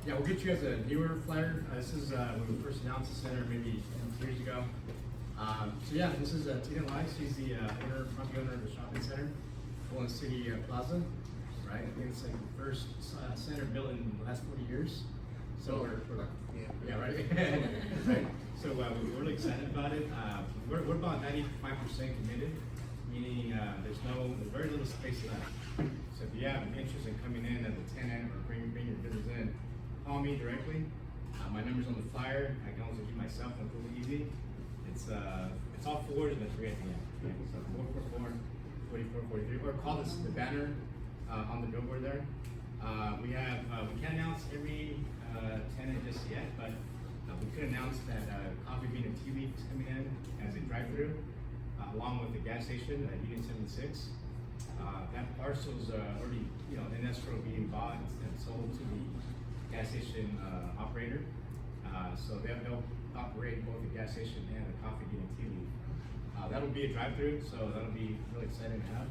Yeah, we'll get you guys a newer flyer. This is when we first announced the center maybe 10 years ago. So yeah, this is Tina Lai. She's the front owner of the shopping center, Golden City Plaza. Right, I think it's like the first center built in the last 40 years. So we're yeah, right. Right. So we're really excited about it. We're about 95% committed, meaning there's very little space left. So if you have interest in coming in as a tenant or bring your business in, call me directly. My number's on the flyer. I can also do myself. It's really easy. It's all floors and a 3 at the end. Yeah. So 444, 44, 43, or call the banner on the billboard there. We can't announce every tenant just yet, but we could announce that Coffee Bean and Tea Leaf is coming in as a drive-through, along with the gas station at Union 76. That parcel's already, in escrow being bought and sold to the gas station operator. So they'll operate both the gas station and the Coffee Bean and Tea Leaf. That'll be a drive-through, so that'll be really exciting to have.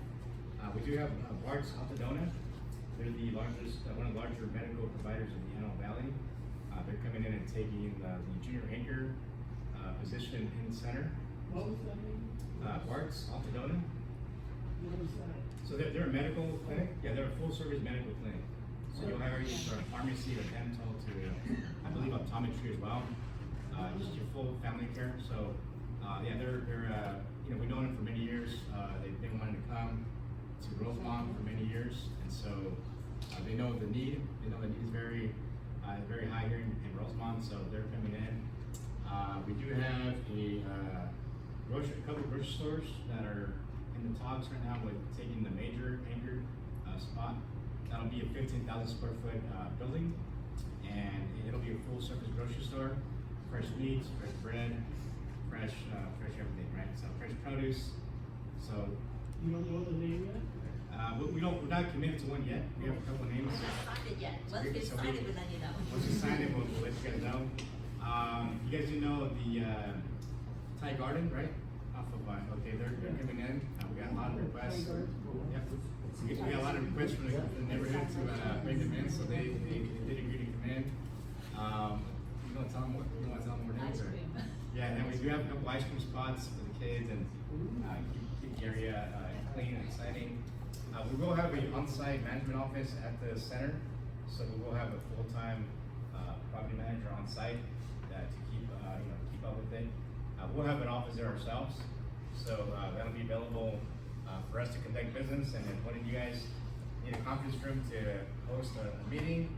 We do have Bart's Altadona. They're the largest, one of the larger medical providers in the Antelope Valley. They're coming in and taking the junior anchor position in the center. What was that name? Bart's Altadona. What was that? So they're a medical clinic. Yeah, they're a full-service medical clinic. So you'll have everything from pharmacy to dental to, I believe, optometry as well. Just your full family care. So yeah, they're we've known them for many years. They've been wanting to come to Rosemont for many years, and so they know the need. They know the need is very high here in Rosemont, so they're coming in. We do have a couple of grocery stores that are in the talks right now with taking the major anchor spot. That'll be a 15,000 square foot building, and it'll be a full service grocery store. Fresh meats, fresh bread, fresh everything, right? So fresh produce. So You don't know the name yet? we're not committed to one yet. We have a couple of names. Signed it yet. Once we So sign it, we'll let you know. Once we sign it, we'll let you guys know. You guys do know the Thai Garden, right? Off of okay, they're coming in. We got a lot of requests. Yep. We got a lot of requests from the neighborhood to bring them in, so they did agree to come in. You want to tell them what? You want to tell them more names? Ice cream. Yeah, and then we do have a couple ice cream spots for the kids and keep the area clean and exciting. We will have an on-site management office at the center, so we will have a full-time property manager on site to keep up with it. We'll have an office there ourselves, so that'll be available for us to conduct business. And if one of you guys need a conference room to host a meeting,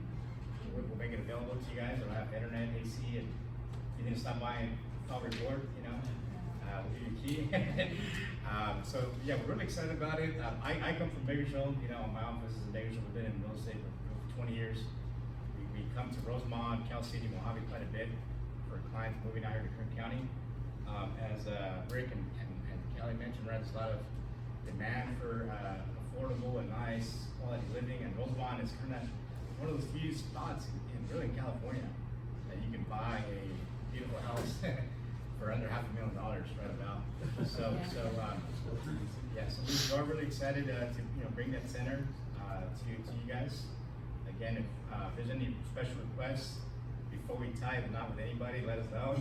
we'll make it available to you guys. It'll have internet, AC, and you can stop by and call report, you know, we'll give you a key. So yeah, we're really excited about it. I come from Bakersfield, you know, my office is in Bakersfield. We've been in real estate for 20 years. We come to Rosemont, Cal City, Mojave quite a bit for clients moving out here to Kern County. As Rick and Kelly mentioned, right, there's a lot of demand for affordable and nice quality living, and Rosemont is kind of one of those few spots in really in California that you can buy a beautiful house for under $500,000 right about. So yeah, so we are really excited to bring that center to you guys. Again, if there's any special requests before we tie, not with anybody, let us know.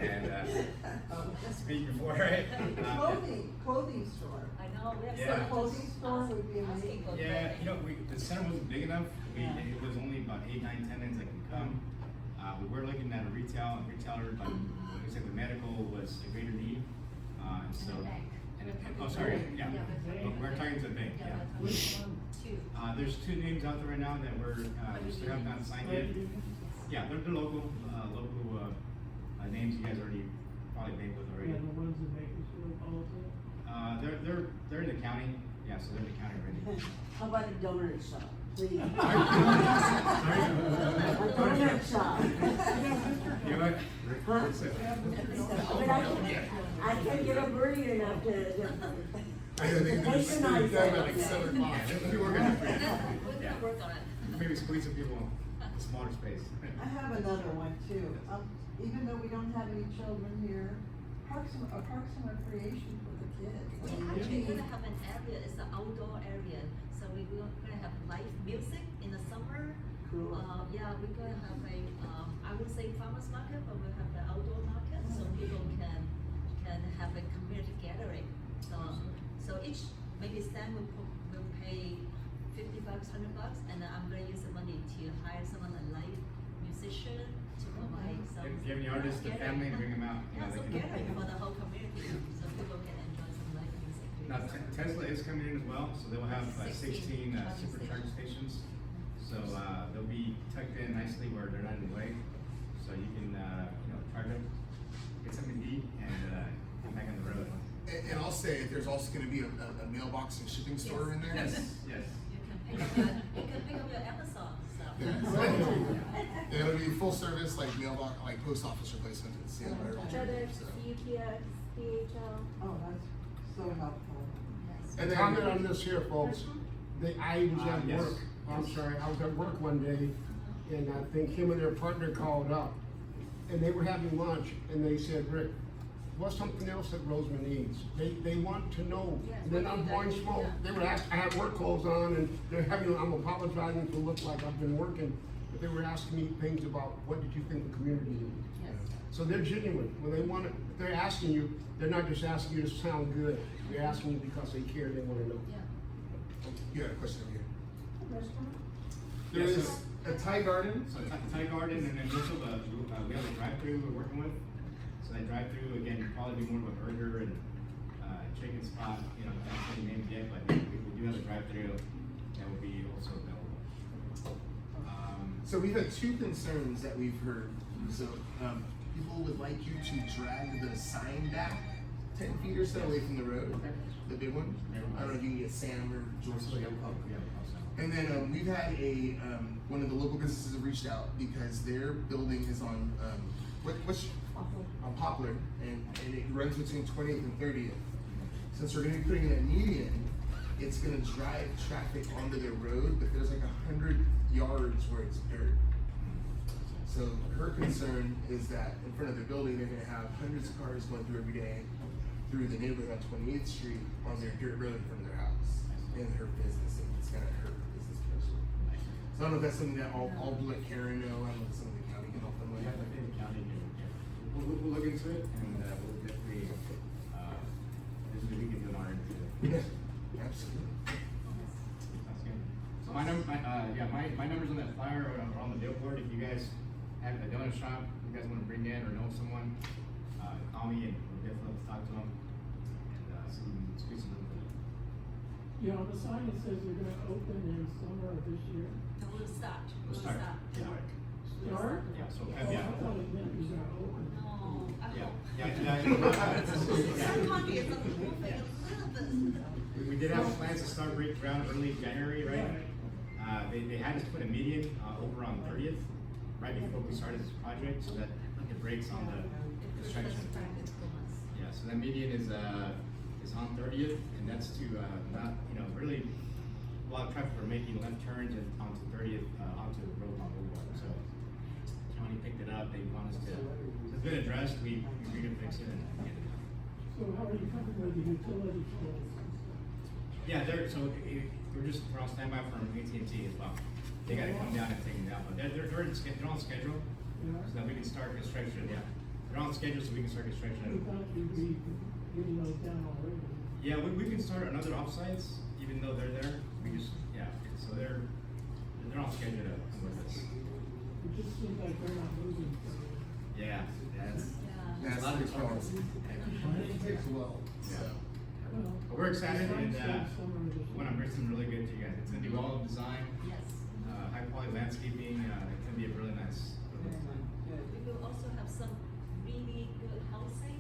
And speak before, right? Clothing store. I know, we have Yeah. some Clothing store would be amazing. Yeah, you know, the center wasn't big enough. It was only about 8, 9 tenants that can come. We were looking at a retailer, but like I said, the medical was a greater need. And so, oh, sorry, yeah. We're talking to the bank, yeah. There's 2 names out there right now that we still have not signed yet. Yeah, they're local names you guys already probably bank with already. Yeah, the ones that make us feel also. They're in the county, yeah, so they're in the county already. How about a donut shop, please? Donut shop. You know what? Huh? What's it? But I can't get up early enough to. I think there's Patronize them at that. like 7 o'clock. We're working for you. We're gonna work on it. Maybe squeeze some people in a smaller space. I have another one too. Even though we don't have any children here, parks and recreation for the kids. We actually gonna have an area, it's an outdoor area, so we're gonna have live music in the summer. Cool. Yeah, we're gonna have a, I would say farmer's market, but we'll have the outdoor market, so people can have a community gathering. So each, maybe Sam will pay $50, $100, and then I'm gonna use the money to hire someone, a live musician, to provide some. If you have any artists in the family, bring them out. Yeah, some gathering for the whole community, so people can enjoy some live music. Now, Tesla is coming in as well, so they will have 16 supercharging stations. So they'll be tucked in nicely where they're not in the way. So you can, charge them, get something to eat, and get back on the road. And I'll say, there's also gonna be a mailbox and shipping store in there. Yes, yes. You can pick up your Amazon stuff. Yeah, it'll be full service, like mailbox, like post office replacement, it's, yeah, whatever. FedEx, So. UPS, DHL. Oh, that's so helpful. And then- Comment on this here, folks. I was at Yes. work, I'm sorry, I was at work one day, and I think him and their partner called up, and they were having lunch, and they said, Rick, what's something else that Roseman needs? They want to know. Yes, They're what not do blowing they need? smoke. Yeah. They were asking, I had work clothes on, and they're having, I'm apologizing to look like I've been working, but they were asking me things about, what did you think the community needs? Yes. So they're genuine. When they want it, if they're asking you, they're not just asking you to sound good. They're asking you because they care, they wanna know. Yeah. You had a question over here. Yeah, There is so- a Thai garden. So Thai garden, and then also we have a drive-through we're working with. So that drive-through, again, probably be more of a burger and chicken spot, not any names yet, but we do have a drive-through that will be also available. So we've had 2 concerns that we've heard. So people would like you to drag the sign back 10 feet or so away from the road, the big one. I don't know if you can get Sam or George to help. And then we've had one of the local businesses have reached out because their building is on what's on Poplar, and it runs between 20th and 30th. Since we're gonna be putting in a median, it's gonna drive traffic onto their road, but there's like 100 yards where it's dirt. So her concern is that in front of their building, they're gonna have hundreds of cars going through every day through the neighborhood on 28th Street on their dirt road in front of their house and her business, and it's gonna hurt her business especially. So I don't know if that's something that I'll let Karen know. I don't know if it's something the county can help them with. Yeah, I think the county can, we'll look into it, and we'll definitely, this is, we can do an R&D. Yeah, absolutely. Sounds good. So my numbers on that flyer are on the billboard. If you guys have a donut shop, you guys wanna bring in or know someone, call me and we'll definitely talk to them. And, see if we can squeeze some room for them. Yeah, on the sign it says they're gonna open in summer of this year. And we'll start. We'll start. Yeah. Start? Yeah, so, Oh, I yeah. thought it meant you're gonna open. No, I Yeah, hope. yeah. Somebody is moving a little bit. We did have plans to start break ground early January, right? They had us put a median, over on 30th, right before we started this project, so that it breaks on the construction. Yeah, so that median is on 30th, and that's to, not, really, a lot of traffic are making left turns and onto 30th, onto Roadhog Boulevard, so. County picked it up, they want us to, it's been addressed, we agreed to fix it and get it done. So how are you coming with the utility poles and stuff? Yeah, we're on standby from AT&T as well. They gotta come down and take them down, but they're on schedule, Yeah. so that we can start construction, yeah. They're on schedule so we can start We construction. thought you'd be getting those down already. Yeah, we can start another offsites, even though they're there, so they're on schedule to come with us. It just seems like they're not moving. Yeah, that's, That's a lot of the problem. experience. It takes a while, so. Well, But we're excited and, sign says summer of this we wanna year. bring something really good to you guys. It's gonna be well designed, Yes. high quality landscaping, it can be a really nice design. We will also have some really good housing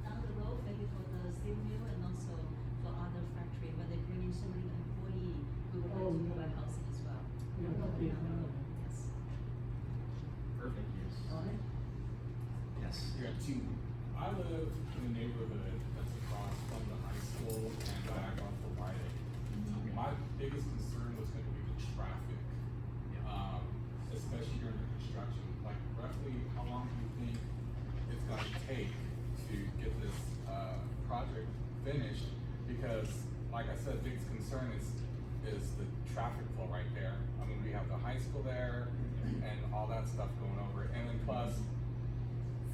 down the road, maybe for the steel mill and also for other factory, where they bring in so many employees, we would like to provide housing as well. Yeah, that'd be another. Yes. Perfect, yes. Yes. You got two. I live in a neighborhood that's across from the high school and back off the Friday. My biggest concern was gonna be the traffic, especially during the construction. Like roughly, how long do you think it's gonna take to get this, project finished? Because, like I said, biggest concern is the traffic flow right there. I mean, we have the high school there and all that stuff going over, and then plus,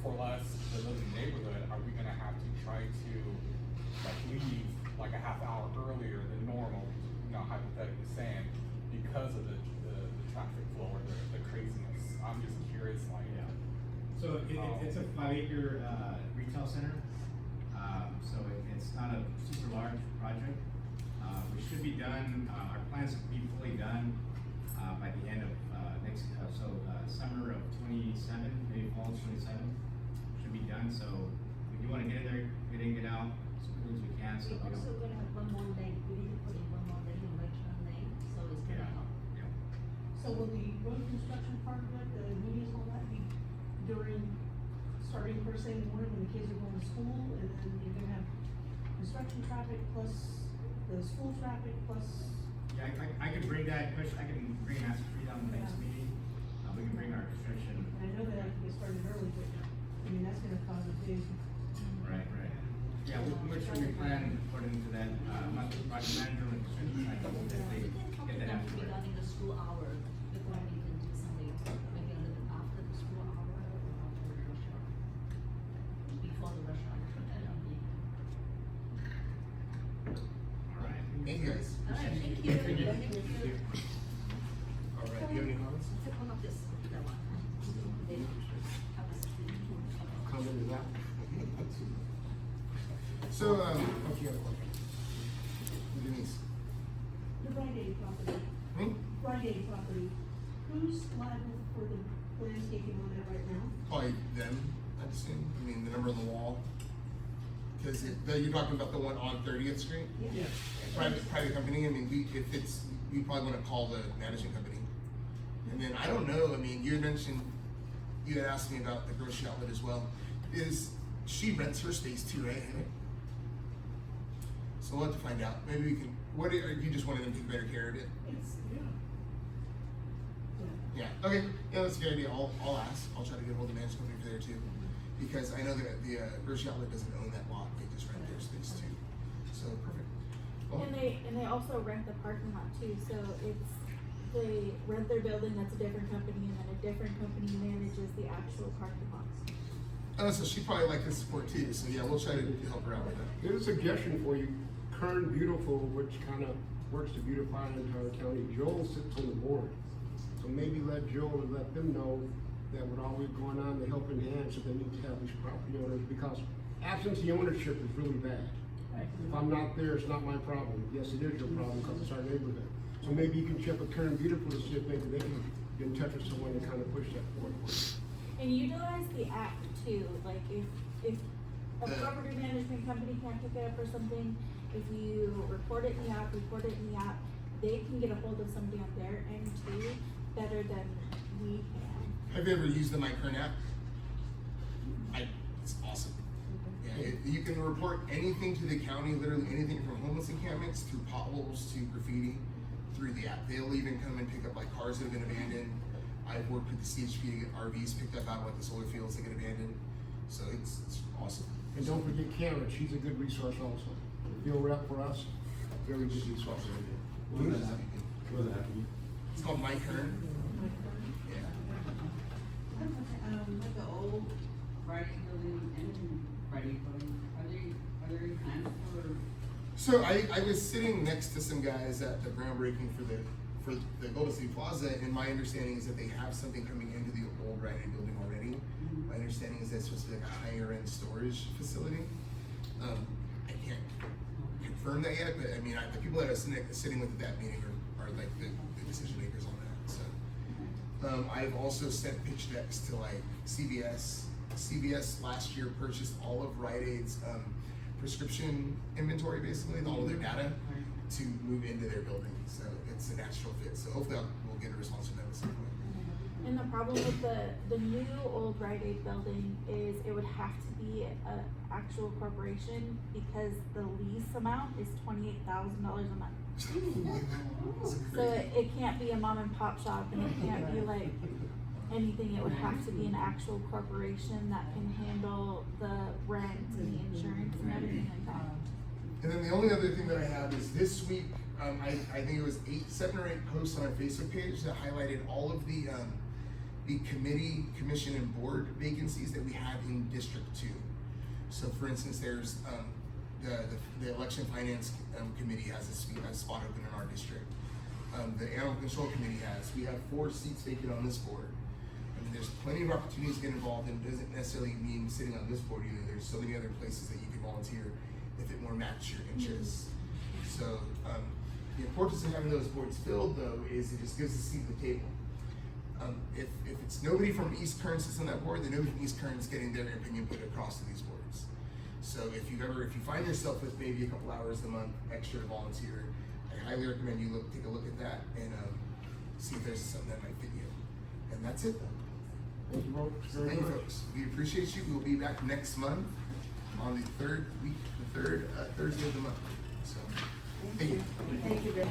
for us that live in the neighborhood, are we gonna have to try to like leave like a half hour earlier than normal, hypothetically saying, because of the traffic flow or the craziness? I'm just curious, like. Yeah. So it's a 5-acre, retail center. So it's not a super large project. We should be done, our plans to be fully done, by the end of, summer of 27, maybe fall of 27, should be done, so we do wanna get in there, get in, get out, as quickly as we can, so We're we also don't. gonna have one more lane, we need to put in one more lane in Richmond Lane, so it's gonna help. Yeah. So will the road construction part of it, the meetings, all that be starting first thing in the morning when the kids are going to school, and then you're gonna have construction traffic plus the school traffic plus? Yeah, I can bring that question, I can bring an answer for you on the next Yeah. meeting, we can bring our construction. I know they have to get started early, but, I mean, that's gonna cause a big. Right. Yeah, we'll make sure we plan according to that, monthly project manager and construction site, we'll definitely We can talk get to that them after. regarding the school hour, before we can do something, maybe a little bit after the school hour or after the rush hour. Before the rush hour. Alright. Thank you guys. All right, thank you. Thank you. Thank you. All right, do you have any comments? Take one of this, that one. They have a screen. Comment to that? So, okay, Denise. The Rite Aid property, Me? Rite Aid property, who's liable for the landscaping on that right now? Probably them, I'd assume. I mean, the number on the wall. Cause you're talking about the one on 30th Street? Yeah. Private company, I mean, we probably wanna call the management company. And then, I don't know, I mean, you had asked me about the grocery outlet as well. She rents her space too, right? So we'll have to find out. Maybe we can, you just wanted them to take better care of it? It's, Yeah, okay, yeah, that's a good idea. I'll ask. I'll try to get hold of the management company for there too. Because I know that the grocery outlet doesn't own that lot, they just rent their space too. So, perfect. Well, And they also rent the parking lot too, so they rent their building, that's a different company, and then a different company manages the actual parking lots. so she probably liked the support too, so yeah, we'll try to help her out with that. Here's a suggestion for you, Kern Beautiful, which kind of works to beautify the entire county, Joel sits on the board. So maybe let Joel and let them know that with always going on, the helping hand, so they need to establish property owners, because absentee ownership is really bad. If I'm not there, it's not my problem. Yes, it is your problem because it's our neighborhood. So maybe you can check with Karen Beautiful to see if maybe they can get in touch with someone to kind of push that forward for you. And utilize the app too, like if a property management company can't pick it up or something, if you report it in the app, they can get a hold of somebody on their end too, better than we can. Have you ever used the My Current app? It's awesome. Yeah, you can report anything to the county, literally anything from homeless encampments through potholes to graffiti through the app. They'll even come and pick up like cars that have been abandoned. I've worked with the CHP to get RVs picked up out of like the solar fields that get abandoned. So it's awesome. And don't forget Karen, she's a good resource also. Field rep for us, very good resource. What does that mean? It's called My Current. Yeah. Like the old writing building and writing building, are there any plans for? So I was sitting next to some guys at the groundbreaking for the Golden City Plaza, and my understanding is that they have something coming into the old writing building already. My understanding is that it's supposed to be like a higher end storage facility. I can't confirm that yet, but I mean, the people that are sitting with at that meeting are like the decision makers on that. So I've also sent pitch decks to like CVS. CVS last year purchased all of Rite Aid's prescription inventory, basically, all of their data, to move into their building. So it's a natural fit. So hopefully we'll get a response from them at some point. And the problem with the new old Rite Aid building is it would have to be an actual corporation because the lease amount is $28,000 a month. So it can't be a mom and pop shop, and it can't be like anything. It would have to be an actual corporation that can handle the rent and the insurance and everything like that. And then the only other thing that I have is this week, I think it was 7 or 8 posts on our Facebook page that highlighted all of the committee, commission, and board vacancies that we have in District 2. So for instance, there's the Election Finance Committee has a spot open in our district. The Animal Control Committee has. We have 4 seats vacant on this board. I mean, there's plenty of opportunities to get involved, and it doesn't necessarily mean sitting on this board either. There's so many other places that you can volunteer if it more matches your interests. So the importance of having those boards filled, though, is it just gives a seat at the table. If it's nobody from East Kern sits on that board, then nobody from East Kern is getting their opinion put across to these boards. So if you find yourself with maybe a couple hours a month extra to volunteer, I highly recommend you take a look at that and see if there's something that might fit you. And that's it. Thank you, folks. Thank you, folks. We appreciate you. We'll be back next month on the third Thursday of the month. So, thank you. Thank you, Rick.